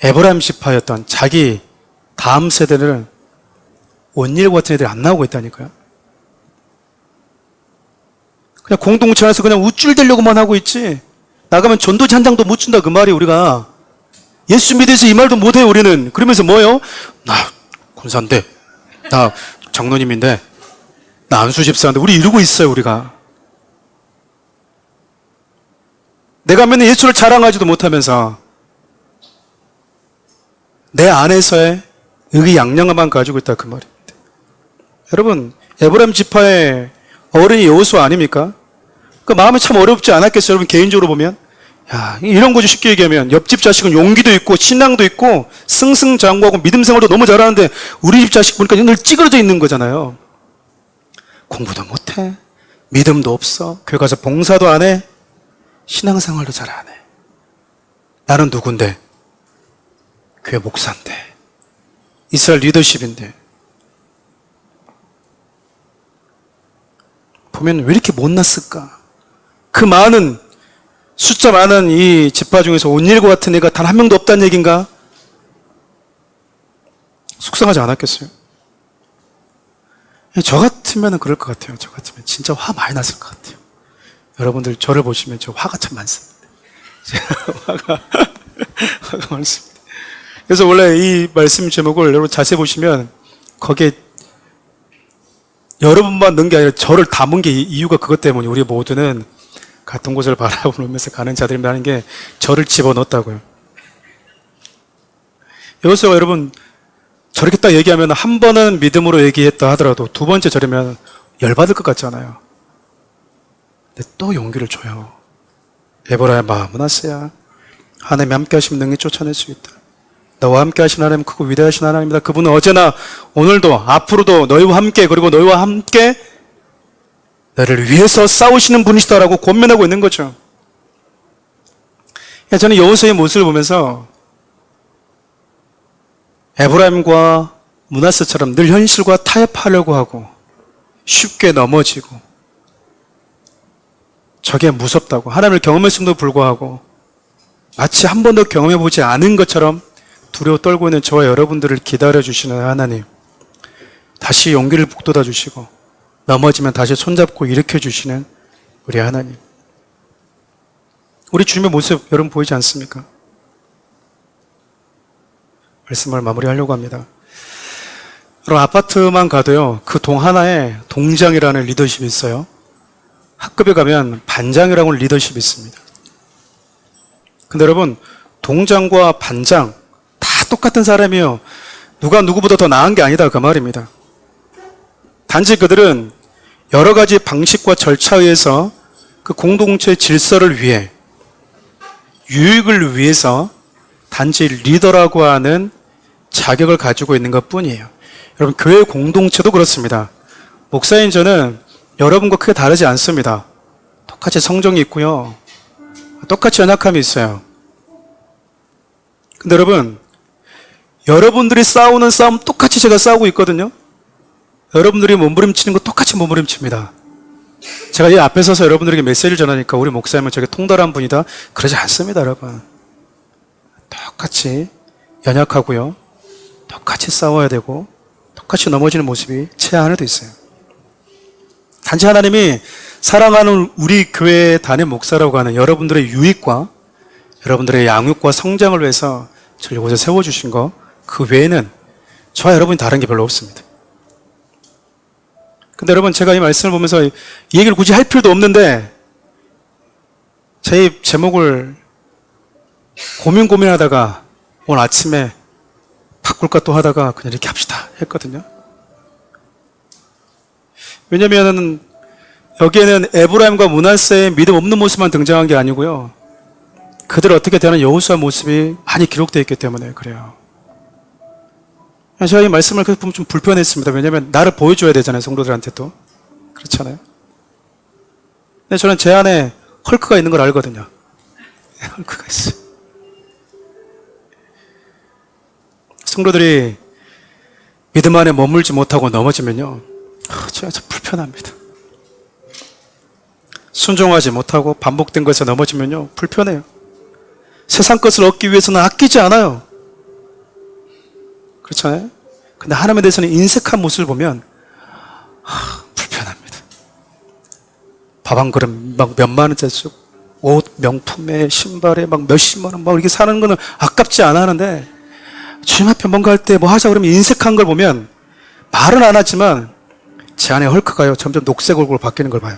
에브라임 지파였던 자기 다음 세대를 온니엘 같은 애들이 안 나오고 있다니까요. 그냥 공동체 안에서 그냥 우쭐대려고만 하고 있지, 나가면 전도지 한 장도 못 준다 그 말이. 우리가 예수 믿어서 이 말도 못해요 우리는. 그러면서 뭐예요? 나 군사인데, 나 장로님인데, 나 안수 집사인데, 우리 이러고 있어요 우리가. 내가 맨날 예수를 자랑하지도 못하면서 내 안에서의 의기양양함만 가지고 있다 그 말입니다. 여러분, 에브라임 지파의 어른이 여호수아 아닙니까? 그 마음이 참 어렵지 않았겠어요? 여러분 개인적으로 보면, 야, 이런 거죠. 쉽게 얘기하면 옆집 자식은 용기도 있고 신앙도 있고 승승장구하고 믿음 생활도 너무 잘하는데 우리 집 자식 보니까 늘 찌그러져 있는 거잖아요. 공부도 못해, 믿음도 없어, 교회 가서 봉사도 안 해, 신앙생활도 잘 안 해. 나는 누군데? 교회 목사인데, 이스라엘 리더십인데. 보면 왜 이렇게 못났을까? 그 많은, 숫자 많은 이 지파 중에서 온니엘과 같은 애가 단 한 명도 없다는 얘기인가? 속상하지 않았겠어요? 저 같으면 그럴 것 같아요. 저 같으면 진짜 화 많이 났을 것 같아요. 여러분들 저를 보시면 저 화가 참 많습니다. 화가 많습니다. 그래서 원래 이 말씀 제목을 여러분 자세히 보시면 거기에 여러분만 넣은 게 아니라 저를 담은 게 이유가 그것 때문에, 우리 모두는 같은 곳을 바라보면서 가는 자들이라는 게 저를 집어넣었다고요. 여기서 여러분 저렇게 딱 얘기하면 한 번은 믿음으로 얘기했다 하더라도 두 번째 저러면 열받을 것 같잖아요. 근데 또 용기를 줘요. 에브라임아, 므낫세야, 하나님이 함께 하시면 능히 쫓아낼 수 있다. 너와 함께 하신 하나님, 크고 위대하신 하나님이다. 그분은 어제나 오늘도 앞으로도 너희와 함께, 그리고 너희와 함께 너를 위해서 싸우시는 분이시다라고 권면하고 있는 거죠. 저는 여호수아의 모습을 보면서 에브라임과 므낫세처럼 늘 현실과 타협하려고 하고 쉽게 넘어지고 저게 무섭다고 하나님을 경험했음에도 불구하고 마치 한 번도 경험해보지 않은 것처럼 두려워 떨고 있는 저와 여러분들을 기다려주시는 하나님, 다시 용기를 북돋아 주시고 넘어지면 다시 손잡고 일으켜주시는 우리 하나님, 우리 주님의 모습 여러분 보이지 않습니까? 말씀을 마무리하려고 합니다. 여러분, 아파트만 가도요, 그 동 하나에 동장이라는 리더십이 있어요. 학급에 가면 반장이라고 하는 리더십이 있습니다. 근데 여러분, 동장과 반장 다 똑같은 사람이에요. 누가 누구보다 더 나은 게 아니다, 그 말입니다. 단지 그들은 여러 가지 방식과 절차에 의해서 그 공동체의 질서를 위해, 유익을 위해서 단지 리더라고 하는 자격을 가지고 있는 것 뿐이에요. 여러분, 교회 공동체도 그렇습니다. 목사인 저는 여러분과 크게 다르지 않습니다. 똑같이 성정이 있고요, 똑같이 연약함이 있어요. 근데 여러분, 여러분들이 싸우는 싸움 똑같이 제가 싸우고 있거든요. 여러분들이 몸부림치는 거 똑같이 몸부림칩니다. 제가 이 앞에 서서 여러분들에게 메시지를 전하니까 우리 목사님은 저게 통달한 분이다, 그러지 않습니다. 여러분, 똑같이 연약하고요, 똑같이 싸워야 되고 똑같이 넘어지는 모습이 제 안에도 있어요. 단지 하나님이 사랑하는 우리 교회 담임 목사라고 하는 여러분들의 유익과 여러분들의 양육과 성장을 위해서 저를 이곳에 세워주신 거, 그 외에는 저와 여러분이 다른 게 별로 없습니다. 근데 여러분, 제가 이 말씀을 보면서 이 얘기를 굳이 할 필요도 없는데 제 제목을 고민하다가 오늘 아침에 바꿀까 또 하다가 그냥 이렇게 합시다 했거든요. 왜냐면 여기에는 에브라임과 므낫세의 믿음 없는 모습만 등장한 게 아니고요, 그들 어떻게 되는 여호수아 모습이 많이 기록되어 있기 때문에 그래요. 제가 이 말씀을 계속 보면 좀 불편했습니다. 왜냐하면 나를 보여줘야 되잖아요, 성도들한테도. 그렇잖아요. 근데 저는 제 안에 헐크가 있는 걸 알거든요. 헐크가 있어요. 성도들이 믿음 안에 머물지 못하고 넘어지면요, 제가 참 불편합니다. 순종하지 못하고 반복된 것에서 넘어지면요, 불편해요. 세상 것을 얻기 위해서는 아끼지 않아요. 그렇잖아요. 근데 하나님에 대해서는 인색한 모습을 보면 불편합니다. 밥 한 그릇 막 몇만 원짜리 쓰고 옷 명품에 신발에 막 몇십만 원 막 이렇게 사는 거는 아깝지 않아 하는데, 주님 앞에 뭔가 할 때 뭐 하자 그러면 인색한 걸 보면 말은 안 하지만 제 안에 헐크가요, 점점 녹색 얼굴로 바뀌는 걸 봐요.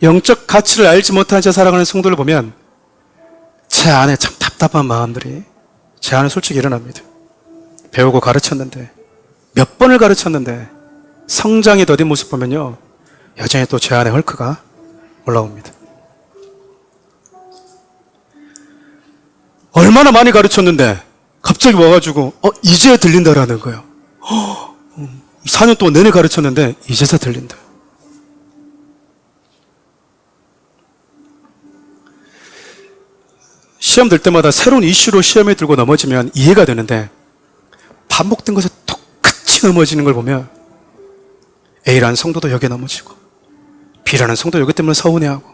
영적 가치를 알지 못한 제 사랑하는 성도를 보면 제 안에 참 답답한 마음들이 제 안에 솔직히 일어납니다. 배우고 가르쳤는데, 몇 번을 가르쳤는데 성장이 더딘 모습 보면요, 여전히 또 제 안에 헐크가 올라옵니다. 얼마나 많이 가르쳤는데 갑자기 와가지고 이제야 들린다라는 거예요. 4년 동안 내내 가르쳤는데 이제서 들린다. 시험 들 때마다 새로운 이슈로 시험에 들고 넘어지면 이해가 되는데, 반복된 것에 똑같이 넘어지는 걸 보면 A라는 성도도 여기에 넘어지고, B라는 성도 이것 때문에 서운해하고,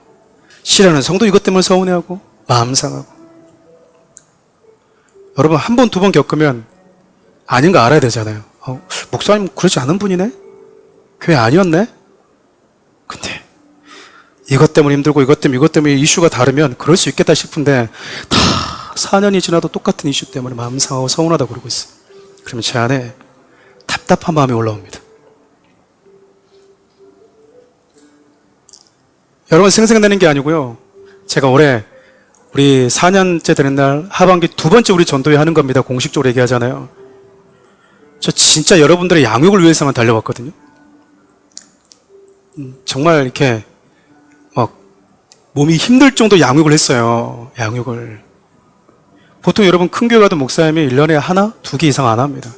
C라는 성도 이것 때문에 서운해하고 마음 상하고. 여러분, 한 번, 두 번 겪으면 아닌 거 알아야 되잖아요. 목사님 그러지 않은 분이네? 교회 아니었네? 근데 이것 때문에 힘들고 이것 때문에 이슈가 다르면 그럴 수 있겠다 싶은데, 다 4년이 지나도 똑같은 이슈 때문에 마음 상하고 서운하다고 그러고 있어요. 그러면 제 안에 답답한 마음이 올라옵니다. 여러분, 생생내는 게 아니고요, 제가 올해 우리 4년째 되는 날 하반기 두 번째 우리 전도회 하는 겁니다. 공식적으로 얘기하잖아요. 저 진짜 여러분들의 양육을 위해서만 달려왔거든요. 정말 이렇게 막 몸이 힘들 정도 양육을 했어요. 양육을. 보통 여러분 큰 교회 가도 목사님이 1년에 하나, 2개 이상 안 합니다.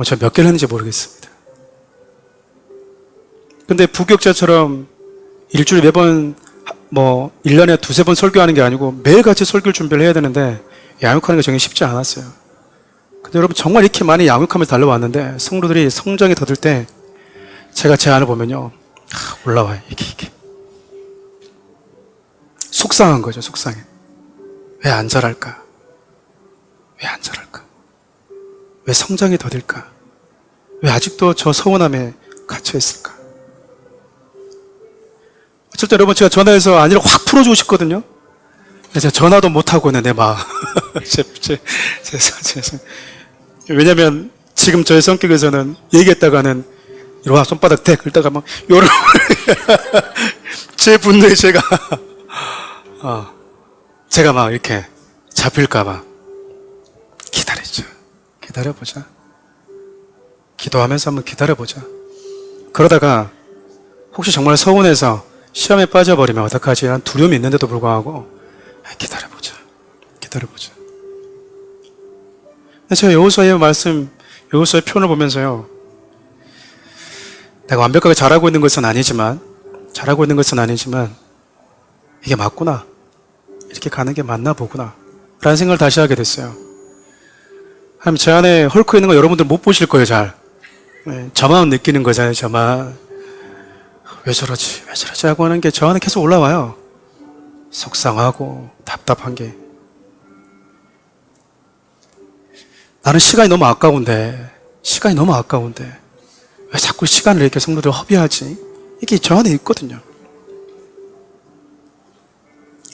저 몇 개를 했는지 모르겠습니다. 근데 부교육자처럼 일주일에 매번 1년에 2-3번 설교하는 게 아니고 매일같이 설교를 준비를 해야 되는데, 양육하는 게 정말 쉽지 않았어요. 근데 여러분, 정말 이렇게 많이 양육하면서 달려왔는데 성도들이 성장이 더딜 때 제가 제 안을 보면요, 올라와요. 이게. 속상한 거죠. 속상해. 왜 안 자랄까? 왜 안 자랄까? 왜 성장이 더딜까? 왜 아직도 저 서운함에 갇혀 있을까? 어쩔 때 여러분 제가 전화해서 안일을 확 풀어주고 싶거든요. 제가 전화도 못하고 있는 내 마음. 왜냐면 지금 저의 성격에서는 얘기했다가는 이러와 손바닥 대 긁다가 막 요런 제 분노에 제가 막 이렇게 잡힐까봐 기다려보자. 기도하면서 한번 기다려보자. 그러다가 혹시 정말 서운해서 시험에 빠져버리면 어떡하지? 라는 두려움이 있는데도 불구하고 기다려보자. 제가 여호수아의 말씀, 여호수아의 표현을 보면서요, 내가 완벽하게 잘하고 있는 것은 아니지만 이게 맞구나. 이렇게 가는 게 맞나 보구나. 라는 생각을 다시 하게 됐어요. 하나님, 제 안에 헐크 있는 거 여러분들 못 보실 거예요, 잘. 저만 느끼는 거잖아요, 저만. 왜 저러지 하고 하는 게 저 안에 계속 올라와요. 속상하고 답답한 게. 나는 시간이 너무 아까운데 왜 자꾸 시간을 이렇게 성도들 허비하지? 이게 저 안에 있거든요.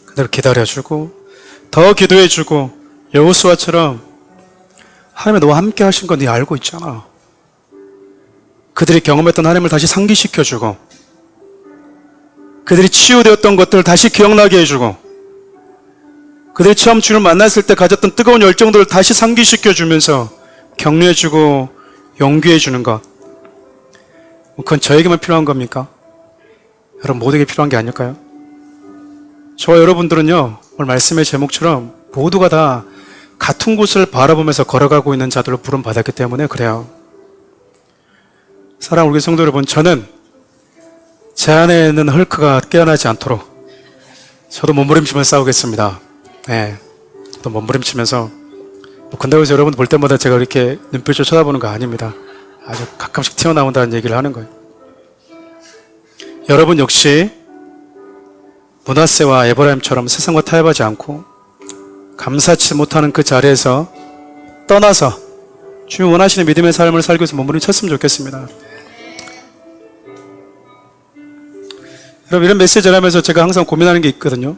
그대로 기다려주고 더 기도해주고 여호수아처럼 하나님이 너와 함께 하신 건 네 알고 있잖아. 그들이 경험했던 하나님을 다시 상기시켜주고 그들이 치유되었던 것들을 다시 기억나게 해주고 그들이 처음 주를 만났을 때 가졌던 뜨거운 열정들을 다시 상기시켜주면서 격려해주고 용기해주는 것, 그건 저에게만 필요한 겁니까? 여러분 모두에게 필요한 게 아닐까요? 저와 여러분들은요, 오늘 말씀의 제목처럼 모두가 다 같은 곳을 바라보면서 걸어가고 있는 자들로 부름받았기 때문에 그래요. 사랑하는 우리 성도 여러분, 저는 제 안에 있는 헐크가 깨어나지 않도록 저도 몸부림치면서 싸우겠습니다. 또 몸부림치면서 근데에서 여러분 볼 때마다 제가 이렇게 눈빛을 쳐다보는 거 아닙니다. 아주 가끔씩 튀어나온다는 얘기를 하는 거예요. 여러분 역시 므낫세와 에브라임처럼 세상과 타협하지 않고 감사치 못하는 그 자리에서 떠나서 주님 원하시는 믿음의 삶을 살기 위해서 몸부림쳤으면 좋겠습니다. 여러분, 이런 메시지를 하면서 제가 항상 고민하는 게 있거든요.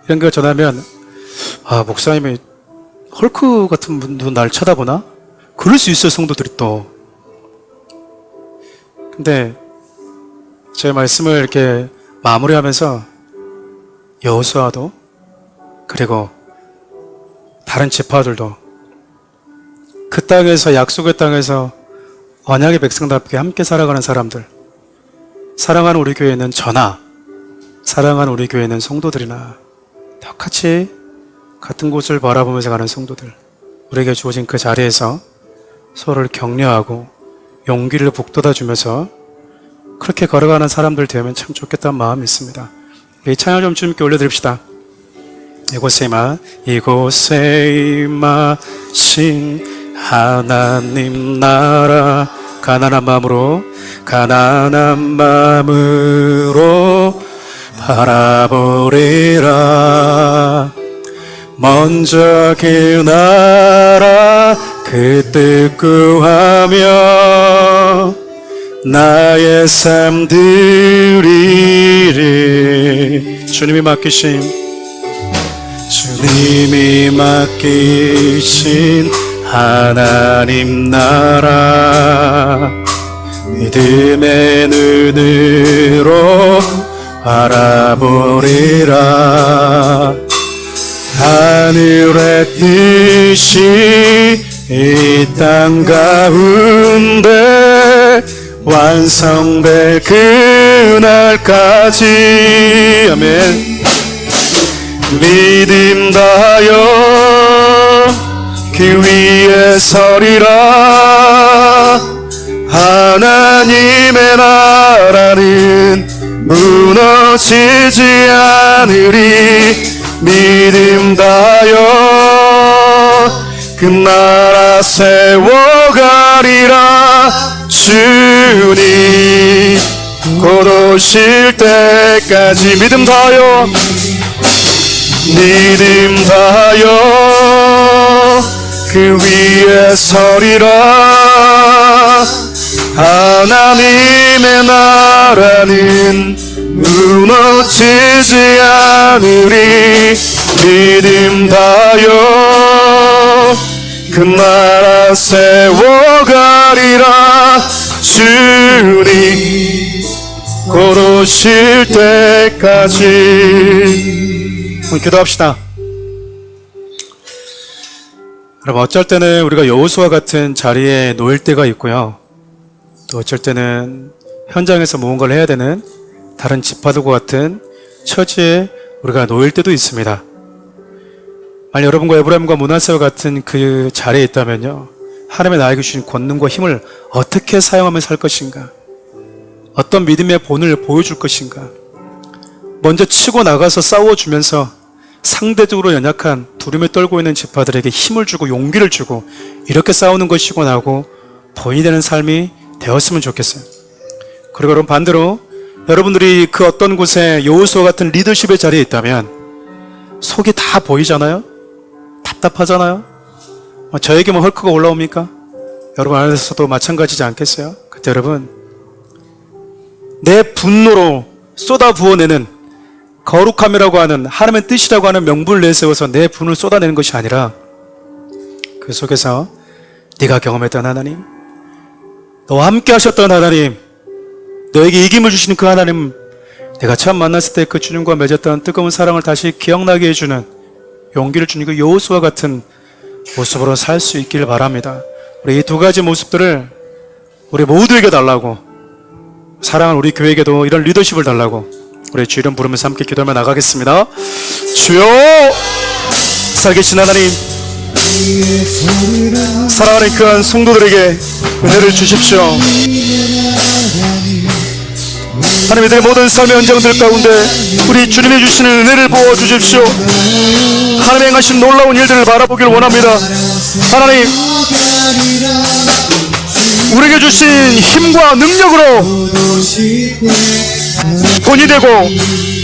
이런 걸 전하면 목사님이 헐크 같은 분도 날 쳐다보나? 그럴 수 있어요, 성도들이 또. 근데 제 말씀을 이렇게 마무리하면서 여호수아도 그리고 다른 지파들도 그 땅에서, 약속의 땅에서 언약의 백성답게 함께 살아가는 사람들, 사랑하는 우리 교회는 저나 사랑하는 우리 교회는 성도들이나 똑같이 같은 곳을 바라보면서 가는 성도들, 우리에게 주어진 그 자리에서 서로를 격려하고 용기를 북돋아 주면서 그렇게 걸어가는 사람들 되면 참 좋겠다는 마음이 있습니다. 이 찬양 좀 주님께 올려드립시다. 이곳에 임하신 하나님 나라, 가난한 마음으로 바라보리라. 먼저 그 나라 그 뜻 구하며 나의 삶 드리리. 주님이 맡기신 하나님 나라, 믿음의 눈으로 바라보리라. 하늘의 뜻이 이 땅 가운데 완성될 그날까지, 아멘. 믿음 다여 그 위에 서리라. 하나님의 나라는 무너지지 않으리. 믿음 다여 그 나라 세워가리라. 주님 곧 오실 때까지 믿음 다하여 그 위에 서리라. 하나님의 나라는 무너지지 않으리. 믿음 다하여 그 나라 세워가리라. 주님 곧 오실 때까지. 기도합시다. 여러분, 어쩔 때는 우리가 여호수아 같은 자리에 놓일 때가 있고요, 또 어쩔 때는 현장에서 무언가를 해야 되는 다른 지파들과 같은 처지에 우리가 놓일 때도 있습니다. 만약 여러분과 에브라임과 므낫세와 같은 그 자리에 있다면요, 하나님의 나에게 주신 권능과 힘을 어떻게 사용하며 살 것인가, 어떤 믿음의 본을 보여줄 것인가, 먼저 치고 나가서 싸워주면서 상대적으로 연약한 두려움에 떨고 있는 지파들에게 힘을 주고 용기를 주고 이렇게 싸우는 것이고 나고 본이 되는 삶이 되었으면 좋겠어요. 그리고 여러분, 반대로 여러분들이 그 어떤 곳에 여호수아 같은 리더십의 자리에 있다면 속이 다 보이잖아요. 답답하잖아요. 저에게 뭐 헐크가 올라옵니까? 여러분 안에서도 마찬가지지 않겠어요? 그때 여러분, 내 분노로 쏟아 부어내는 거룩함이라고 하는 하나님의 뜻이라고 하는 명분을 내세워서 내 분을 쏟아내는 것이 아니라 그 속에서 네가 경험했던 하나님, 너와 함께 하셨던 하나님, 너에게 이김을 주시는 그 하나님, 내가 처음 만났을 때 그 주님과 맺었던 뜨거운 사랑을 다시 기억나게 해주는 용기를 주는 그 여호수아 같은 모습으로 살 수 있길 바랍니다. 우리 이 두 가지 모습들을 우리 모두에게 달라고, 사랑하는 우리 교회에게도 이런 리더십을 달라고 우리 주 이름 부르면서 함께 기도하며 나가겠습니다. 주여, 살계신 하나님, 사랑하는 귀한 성도들에게 은혜를 주십시오. 하나님, 이들의 모든 삶의 현장들 가운데 우리 주님이 주시는 은혜를 부어주십시오. 하나님의 행하신 놀라운 일들을 바라보길 원합니다. 하나님, 우리에게 주신 힘과 능력으로 본이 되고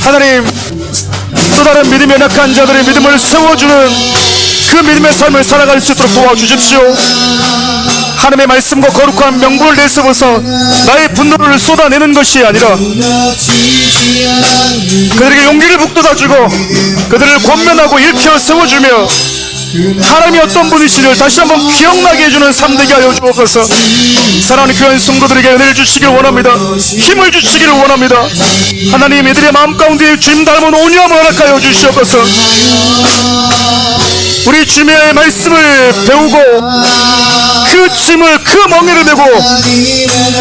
하나님, 또 다른 믿음에 약한 자들의 믿음을 세워주는 그 믿음의 삶을 살아갈 수 있도록 도와주십시오. 하나님의 말씀과 거룩한 명분을 내세워서 나의 분노를 쏟아내는 것이 아니라 그들에게 용기를 북돋아주고 그들을 권면하고 일으켜 세워주며 하나님이 어떤 분이시를 다시 한번 기억나게 해주는 삶 되게 하여 주옵소서. 사랑하는 교회 성도들에게 은혜를 주시길 원합니다. 힘을 주시기를 원합니다. 하나님, 이들의 마음 가운데 주님 닮은 온유함을 허락하여 주시옵소서. 우리 주님의 말씀을 배우고 그 짐을, 그 멍에를 메고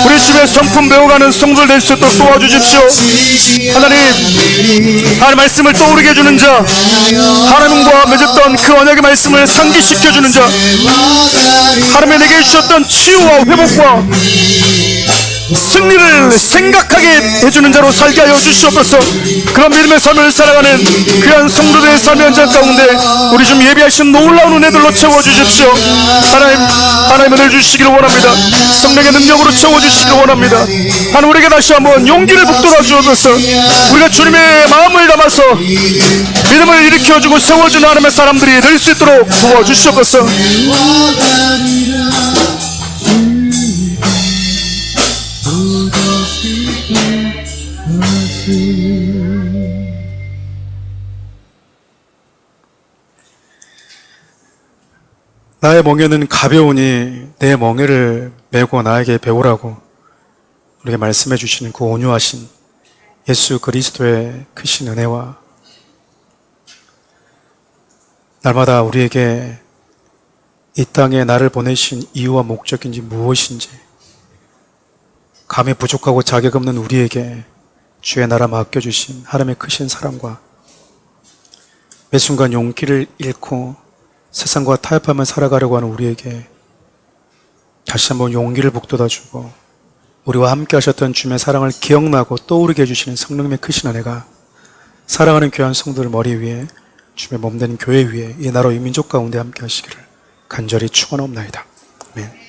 우리 주님의 성품 배워가는 성도들 될 수 있도록 도와주십시오. 하나님, 하나님 말씀을 떠오르게 해주는 자, 하나님과 맺었던 그 언약의 말씀을 상기시켜주는 자, 하나님이 내게 주셨던 치유와 회복과 승리를 생각하게 해주는 자로 살게 하여 주시옵소서. 그런 믿음의 삶을 살아가는 귀한 성도들의 삶의 현장 가운데 우리 좀 예비하신 놀라운 은혜들로 채워주십시오. 하나님 은혜를 주시기를 원합니다. 성령의 능력으로 채워주시기를 원합니다. 하나님, 우리에게 다시 한번 용기를 북돋아 주옵소서. 우리가 주님의 마음을 담아서 믿음을 일으켜주고 세워주는 하나님의 사람들이 될 수 있도록 도와주시옵소서. 나의 멍에는 가벼우니 내 멍에를 메고 나에게 배우라고 우리에게 말씀해 주시는 그 온유하신 예수 그리스도의 크신 은혜와 날마다 우리에게 이 땅에 나를 보내신 이유와 목적인지 무엇인지 감히 부족하고 자격 없는 우리에게 주의 나라 맡겨주신 하나님의 크신 사랑과 매 순간 용기를 잃고 세상과 타협하며 살아가려고 하는 우리에게 다시 한번 용기를 북돋아주고 우리와 함께 하셨던 주님의 사랑을 기억나고 떠오르게 해주시는 성령님의 크신 은혜가 사랑하는 귀한 성도들 머리 위에 주님의 몸된 교회 위에 이 나라 이 민족 가운데 함께 하시기를 간절히 축원하옵나이다. 아멘.